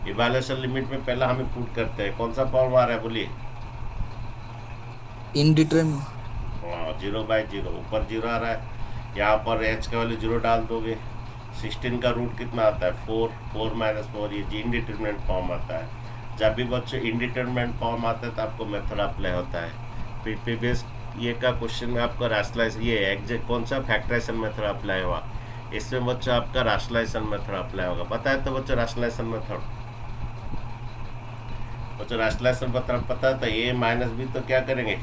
इवैल्यूएशन लिमिट में पहला हमें पुट करते हैं, कौन सा फॉर्म आ रहा है बोलिए, इनडिटरमिनेट। हाँ, 0/0, ऊपर 0 आ रहा है, यहाँ पर h का वैल्यू 0 डाल दोगे। 16 का रूट कितना आता है 4, 4 - 4, ये इनडिटरमिनेट फॉर्म आता है। जब भी बच्चों इनडिटरमिनेट फॉर्म आता है तो आपको मेथड अप्लाई होता है। प्रीवियस ये का क्वेश्चन में आपका राशनलाइज, ये एग्जैक्ट कौन सा फैक्टराइजेशन मेथड अप्लाई हुआ, इसमें बच्चों आपका राशनलाइजेशन मेथड अप्लाई होगा। पता है तो बच्चों राशनलाइजेशन मेथड, बच्चों राशनलाइजेशन मेथड पता है तो a - b तो क्या करेंगे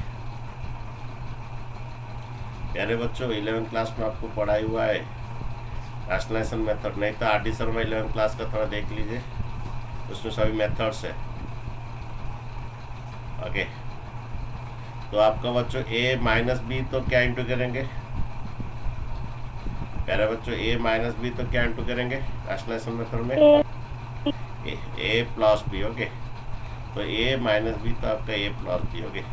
प्यारे बच्चों, 11th क्लास में आपको पढ़ाई हुआ है राशनलाइजेशन मेथड, नहीं तो RD शर्मा 11th क्लास का थोड़ा देख लीजिए, उसमें सभी मेथड्स है। ओके, तो आपका बच्चों a - b तो क्या इंटू करेंगे प्यारे बच्चों, a - b तो क्या इंटू करेंगे राशनलाइजेशन मेथड में a प्लस b। ओके, तो a - b तो आपका a plus b। Okay,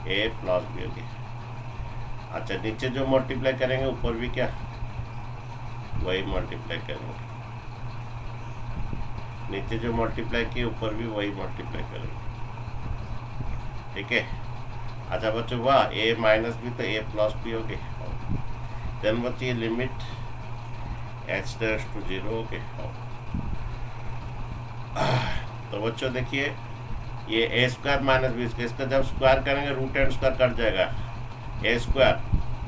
a plus b। Okay, अच्छा, नीचे जो मल्टीप्लाई करेंगे ऊपर भी क्या वही मल्टीप्लाई करेंगे, नीचे जो मल्टीप्लाई किए ऊपर भी वही मल्टीप्लाई करेंगे। ठीक है, अच्छा बच्चों, वाह, a - b तो a plus b। Okay, then बच्चों ये limit h tends to 0। Okay, तो बच्चों देखिए ये a स्क्वायर -b, इसका जब स्क्वायर करेंगे रूट एंड स्क्वायर कट जाएगा, a स्क्वायर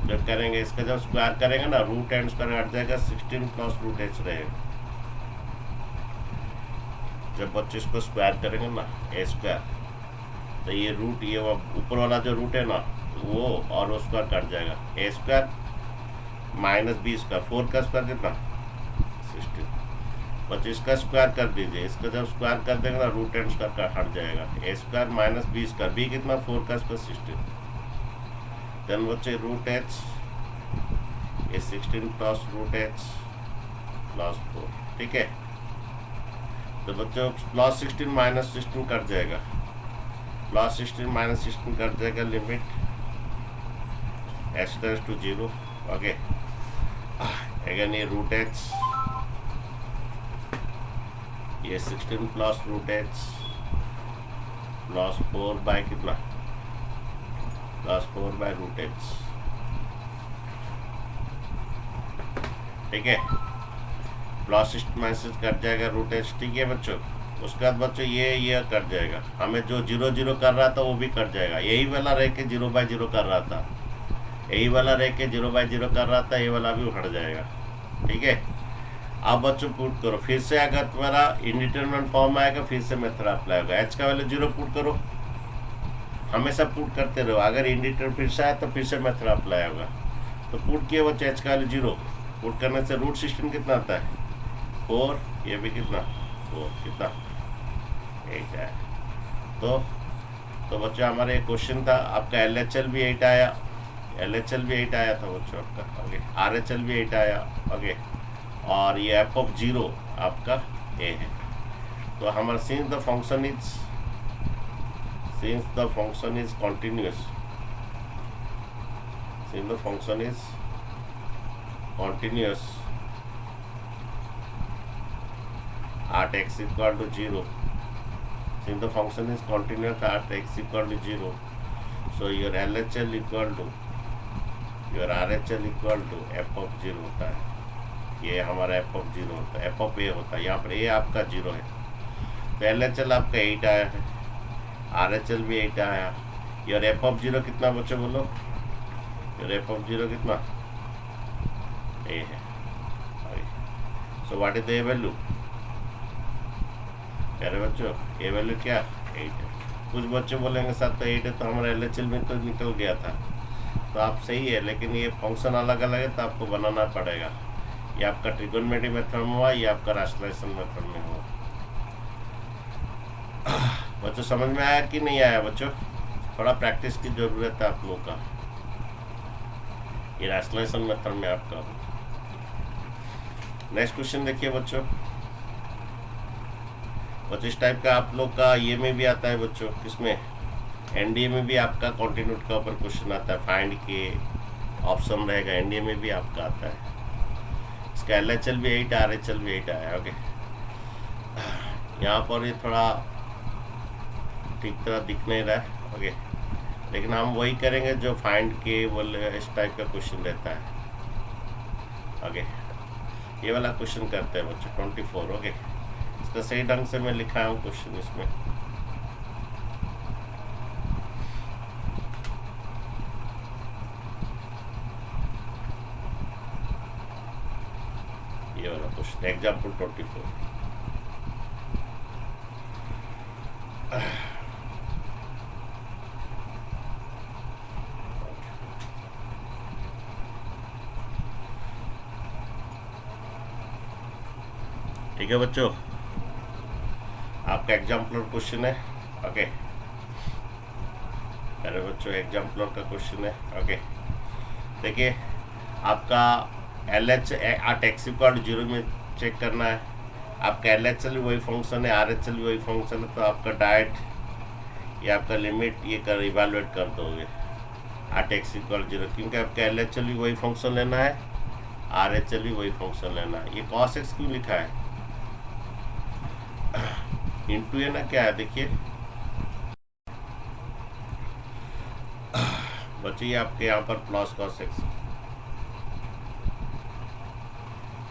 जब करेंगे इसका जब स्क्वायर करेंगे ना रूट एंड स्क्वायर कट जाएगा, 16 प्लस रूट h रहेगा। जब बच्चे इसको स्क्वायर करेंगे ना a स्क्वायर, तो ये रूट, ये ऊपर वाला जो रूट है ना वो और वो स्क्वायर कट जाएगा, a स्क्वायर -b स्क्वायर, 4 का स्क्वायर कितना 16। बच्चे इसका स्क्वायर कर दीजिए, इसका जब स्क्वायर कर देंगे ना रूट एंड स्क्वायर हट जाएगा, a square -b square, b कितना 4 का स्क्वायर 16। देन बच्चे रूट h, ये 16 प्लस रूट h प्लस 4। ठीक है, तो बच्चों प्लस 16 - 16 कट जाएगा, प्लस 16 - 16 कट जाएगा, limit h tends to 0। Okay, again ये रूट h ये 16 plus root h plus 4 by कितना, प्लस 4 बाय रूट एच। ठीक है, प्लस माइनस कट जाएगा रूट एच। ठीक है बच्चों, उसके बाद बच्चों ये कट जाएगा, हमें जो 0 0 कर रहा था वो भी कट जाएगा। यही वाला रह के 0 बाय 0 कर रहा था, यही वाला रह के 0 बाय 0 कर रहा था, ये वाला भी हट जाएगा। ठीक है, अब बच्चों पुट करो फिर से, अगर तुम्हारा इंडिटरमिनेट फॉर्म आएगा फिर से मेथड अप्लाई होगा। एच का वैल्यू 0 पुट करो, हमेशा पुट करते रहो। अगर इंडिटर फिर से आए तो फिर से मेथड अप्लाई होगा। तो पुट किए बच्चों, एच का वैल्यू 0 पुट करने से रूट 16 कितना आता है 4, ये भी कितना 4, कितना 8 आया। तो बच्चों हमारा एक क्वेश्चन था, आपका LHL भी 8 आया, LHL भी 8 आया था बच्चों आपका। ओके, RHL भी 8 आया। ओके, और ये f of 0 आपका a है। तो हमारा since the function is continuous, at x equal to 0, since the function is continuous at x equal to 0, so your LHL equal to your RHL equal to f of 0 होता है। ये हमारा f of 0 होता है, f of a होता है। यहाँ पर a आपका 0 है, तो LHL आपका 8 आया है, RHL भी 8 आया। your f of 0 कितना बच्चों बोलो, your f of 0 कितना a है। so what is the a value, अरे बच्चों a value क्या 8 है। कुछ बच्चे बोलेंगे सर तो 8 है तो हमारा LHL में तो निकल गया था। तो आप सही है, लेकिन ये फंक्शन अलग अलग है तो आपको बनाना पड़ेगा। ये आपका ट्रिगोनोमेट्रिक मेथड में हुआ, ये आपका रैशनलाइजेशन मेथड में हुआ। बच्चों समझ में आया कि नहीं आया बच्चों? थोड़ा प्रैक्टिस की ज़रूरत है आप लोगों का, ये रैशनलाइजेशन मेथड में आपका। नेक्स्ट क्वेश्चन देखिए बच्चों, इस टाइप का आप लोग का ये में भी आता है बच्चों, किसमें एनडीए में भी आपका कॉन्टिन्यूटी का ऊपर क्वेश्चन आता है, फाइंड के ऑप्शन रहेगा, एनडीए में भी आपका आता है। इसका LHL भी 8, RHL भी 8 आया। ओके, यहाँ पर ये थोड़ा ठीक तरह दिख नहीं रहा है। ओके, लेकिन हम वही करेंगे जो फाइंड के बोले, इस टाइप का क्वेश्चन रहता है। ओके, ये वाला क्वेश्चन करते हैं बच्चों 24। ओके, इसका सही ढंग से मैं लिखा हूँ क्वेश्चन इसमें। ये वाला क्वेश्चन एग्जाम्पल 24। ठीक है बच्चों, आपका एग्जाम्पलर क्वेश्चन है। ओके, अरे बच्चों एग्जाम्पलर का क्वेश्चन है। ओके, देखिए आपका LH at x equal to 0 में चेक करना है। आपका LHL भी वही फंक्शन है, RHL भी वही फंक्शन है, तो आपका डायरेक्ट ये आपका लिमिट ये कर इवेलुएट कर दोगे at x equal to 0, क्योंकि आपका LHL भी वही फंक्शन लेना है, RHL भी वही फंक्शन लेना है। ये cos x क्यों लिखा है, इंटू है ना, क्या है देखिए बच्चे, ये आपके यहाँ पर plus cos x।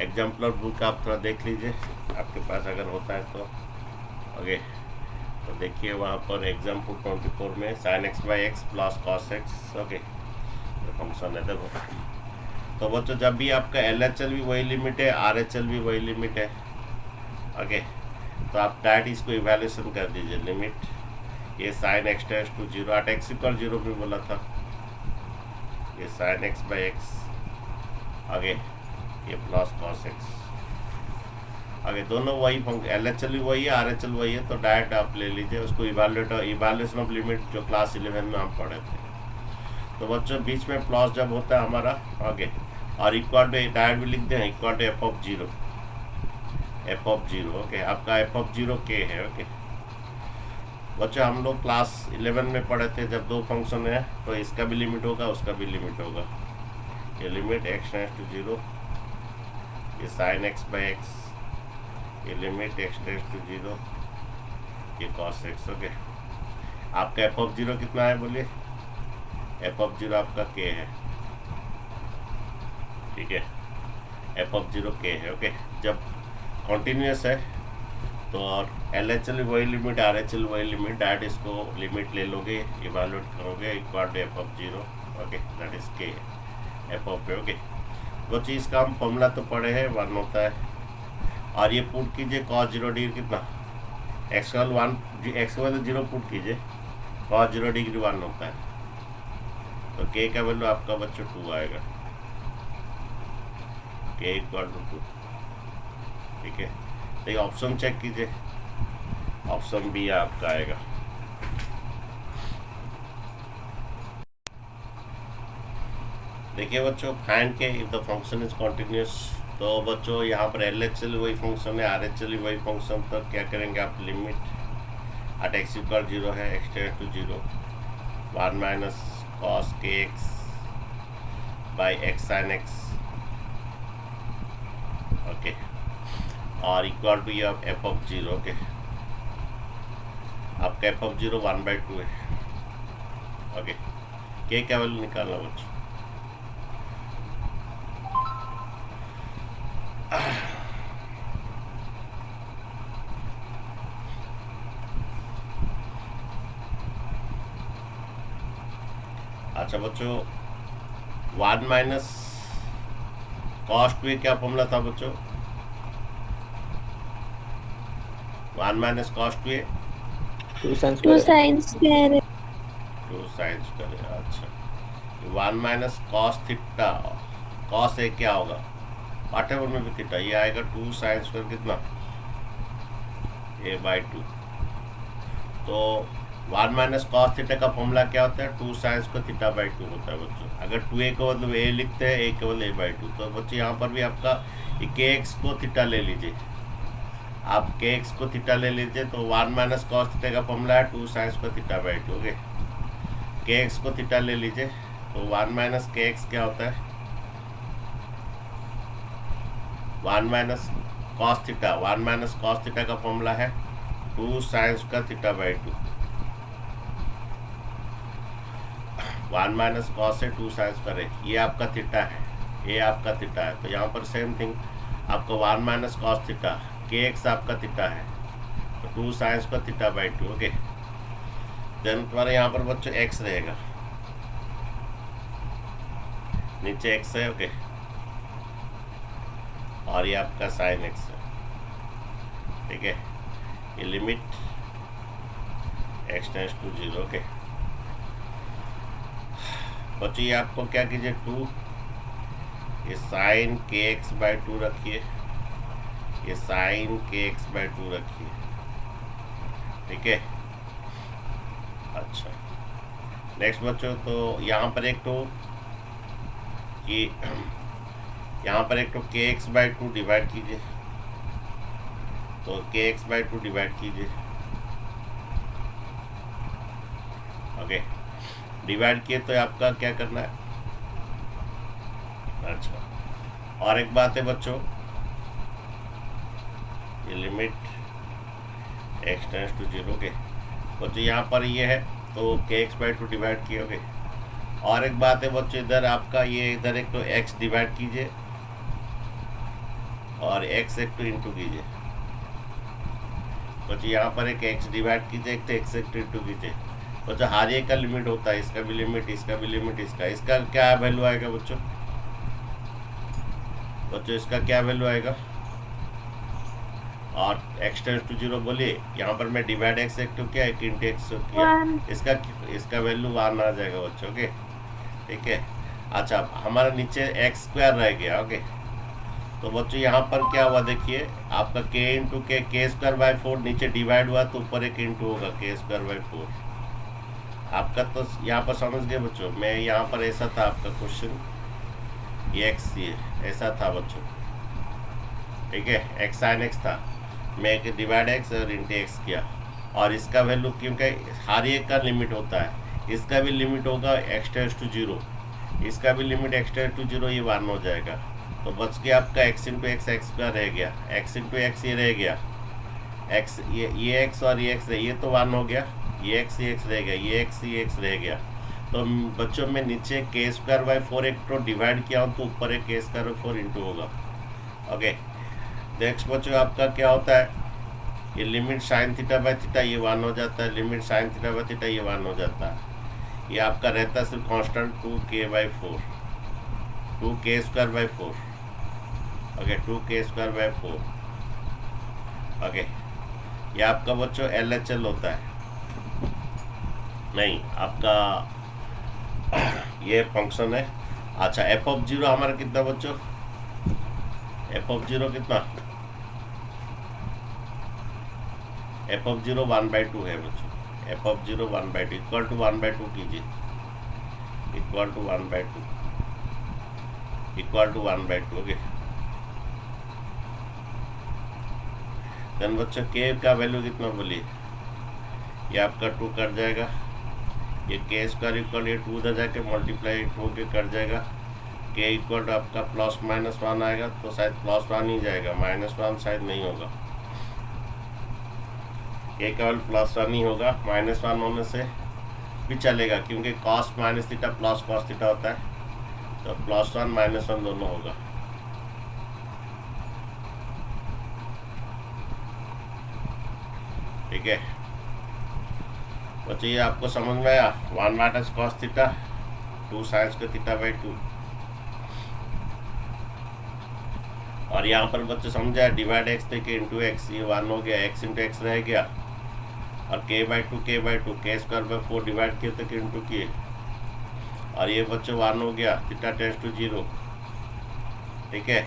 Exemplar book आप थोड़ा देख लीजिए, आपके पास अगर होता है तो। ओके, तो देखिए वहाँ पर एग्जाम्पल 24 में sin x by x plus cos x। Okay, तो फंक्शन है देखो। तो बच्चों जब भी आपका LHL भी वही लिमिट है, RHL भी वही लिमिट है। ओके, तो आप डायरेक्ट इसको इवैल्यूएशन कर दीजिए, लिमिट ये sin x tends to 0 at x equal 0 भी बोला था, ये sin x by x, आगे ये प्लस cos x। आगे दोनों वही फंक्शन, LHL भी वही है, RHL वही है, तो डायरेक्ट आप ले लीजिए उसको। इवैल्यूएशन ऑफ लिमिट जो क्लास 11 में हम पढ़े थे। तो बच्चों बीच में प्लस जब होता है हमारा आगे, और इक्वल टू डायरेक्ट भी लिख दें, equal to f of 0, f of 0। Okay, आपका f of 0 k है। ओके बच्चों, हम लोग क्लास 11 में पढ़े थे, जब दो फंक्शन है तो इसका भी लिमिट होगा, उसका भी लिमिट होगा। ये लिमिट x टेंड्स टू 0, ये sin x by x, ये लिमिट x टेंड्स टू 0, ये cos x। ओके, आपका एफ ऑफ 0 कितना है बोलिए? एफ ऑफ 0 आपका k है, ठीक है, एफ ऑफ 0 k है। ओके, जब कॉन्टिन्यूस है तो और एल एच एल वही लिमिट, आर एच एल वही लिमिट, डायरेक्ट इसको लिमिट ले लोगे, इवेलुएट करोगे, equal to f of 0। Okay, that is k f of पे। ओके, वो चीज़ का हम फॉर्मूला तो पढ़े हैं, 1 होता है। और ये पुट कीजिए cos 0 डिग्री कितना, एक्स का 1, एक्स का 0 पुट कीजिए, cos 0 डिग्री 1 होता है, तो के का वैल्यू आपका बच्चों 2 आएगा, के इक्वल टू 2। ठीक है, तो ये ऑप्शन चेक कीजिए, ऑप्शन बी आपका आएगा। देखिए बच्चों, फाइंड के if the function is continuous, तो बच्चों यहाँ पर एल एच एल वही फंक्शन है, आर एच एल वही फंक्शन, तो क्या करेंगे आप, लिमिट एट एक्स इक्वल 0 है, x tends to 0, 1 minus cos के x by x sine x. Okay, और इक्वल टू ये एफ ऑफ 0। ओके, आपका एफ ऑफ 0 1/2 है। ओके, के का वैल्यू निकालना बच्चों, अच्छा बच्चों, 1 माइनस कॉस्ट में क्या फॉर्मूला था बच्चों, 1 माइनस कॉस्ट में 2 sines to sines square 2 sine square. अच्छा, 1 minus cos theta, cos A क्या होगा, वाटेवर में भी थीटा, ये आएगा 2 साइन स्क्वायर कितना, a/2। तो 1 माइनस कॉस थीटा का फॉर्मूला क्या होता है, 2 साइन स्क्वायर थीटा/2 होता है बच्चों। अगर 2a का मतलब a लिखते हैं, a केवल a/2, तो बच्चों यहाँ पर भी आपका के एक्स को थीटा ले लीजिए, आप के एक्स को थीटा ले लीजिए, तो 1 माइनस कॉस थीटा का फॉर्मूला है 2 साइन स्क्वायर थीटा/2। ओके, के एक्स को थीटा ले लीजिए, तो 1 माइनस के एक्स क्या होता है, 1 minus cos theta, 1 minus cos theta का फॉर्मूला है 2 साइन स्क्वायर थीटा/2। 1 माइनस कॉस से 2 साइन स्क्वायर है, ये आपका थीटा है, ये आपका थीटा है, तो यहाँ पर सेम थिंग आपका 1 माइनस कॉस थीटा, के एक्स आपका थीटा है, तो 2 साइन स्क्वायर थीटा/2। ओके, देन तुम्हारे यहाँ पर बच्चों एक्स रहेगा, नीचे एक्स है। ओके, और ये आपका साइन एक्स है। ठीक है, ये limit x tends to 0। Okay बच्चों, ये आपको क्या कीजिए, 2, ये साइन के एक्स बाई 2 रखिए, ये साइन के एक्स बाई 2 रखिए। ठीक है, अच्छा नेक्स्ट बच्चों, तो यहाँ पर एक तो कि यहाँ पर एक तो के एक्स बाई 2 डिवाइड कीजिए, तो के एक्स बाई 2 डिवाइड कीजिए। ओके, डिवाइड किए तो आपका क्या करना है, अच्छा, और एक बात है बच्चों, ये लिमिट एक्स टेंड्स टू 0 के बच्चों यहाँ पर ये है, तो के एक्स बाई 2 डिवाइड किए। ओके, और एक बात है बच्चों, इधर आपका ये इधर एक तो एक्स डिवाइड कीजिए और एक्स एक तो इंटू कीजिए। बच्चों यहाँ पर एक एक्स डिवाइड कीजिए, एक तो एक्स एक तो इंटू कीजिए। बच्चों हर एक का लिमिट होता है, इसका भी लिमिट, इसका भी लिमिट, इसका क्या वैल्यू आएगा बच्चों, इसका क्या वैल्यू आएगा, और एक्स टेंड्स टू 0 बोलिए, यहाँ पर मैं डिवाइड एक्स एक तो किया, एक इंटू एक्स किया, इसका वैल्यू 1 आ जाएगा बच्चों। ओके, ठीक है, अच्छा हमारा नीचे एक्स स्क्वायर रह गया। ओके, तो बच्चों यहाँ पर क्या हुआ, देखिए आपका k इंटू के स्क्वायर बाई 4 नीचे डिवाइड हुआ, तो ऊपर एक इंटू होगा के स्क्वायर बाई 4 आपका। तो यहाँ पर समझ गए बच्चों, मैं यहाँ पर ऐसा था आपका क्वेश्चन, ये एक्स ये ऐसा था बच्चों। ठीक है, एक्स साइन एक्स था, मैं एक डिवाइड एक्स और इंटू एक्स किया, और इसका वैल्यू क्योंकि हर एक का लिमिट होता है, इसका भी लिमिट होगा एक्स टेंड्स टू 0, इसका भी लिमिट एक्स टेंड्स टू 0, ये 1 हो जाएगा। तो बच गया आपका x इंटू एक्स एक्स का रह गया, x इंटू एक्स ये रह गया, x ये x और ये x ये तो 1 हो गया, ये x रह गया, ये x रह गया। तो बच्चों में नीचे k स्क्वायर बाई 4 एक तो डिवाइड किया हूँ तो ऊपर एक k स्क्वायर बाई 4 इंटू होगा। ओके, नेक्स्ट बच्चों आपका क्या होता है, ये limit sine theta by theta ये 1 हो जाता है, limit sine theta by theta ये 1 हो जाता है। ये आपका रहता है सिर्फ constant 2k by 4, 2k square by 4। Okay, 2k square by 4। Okay, ये आपका बच्चों LHL होता है, नहीं आपका ये फंक्शन है। अच्छा, एफ ऑफ 0 हमारा कितना बच्चों, एफ ऑफ 0 कितना, एफ ऑफ 0 1/2 है बच्चों, एफ ऑफ 0 1/2 इक्वल टू 1/2 कीजिए, equal to 1/2, equal to 1/2। Okay, then बच्चों के का वैल्यू कितना बोलिए, ये आपका 2 कट जाएगा, ये के स्क्वायर इक्वल ये 2 उधर जाके मल्टीप्लाई होके कट जाएगा, के इक्वल टू आपका +-1 आएगा, तो शायद +1 ही जाएगा, -1 शायद नहीं होगा, के केवल +1 ही होगा, -1 होने से भी चलेगा क्योंकि cos minus theta plus cos theta होता है, तो +1 -1 दोनों होगा। ठीक है बच्चों, ये आपको समझ में आया, 1 minus cos theta 2 sine square theta by 2। और यहाँ पर बच्चों समझा डिवाइड एक्स थे के इंटू एक्स, ये 1 हो गया, x इंटू एक्स रह गया, और k by 2 k square by 4 divide किए थे के इंटू किए, और ये बच्चों 1 हो गया, थीटा टेंड्स टू 0। ठीक है,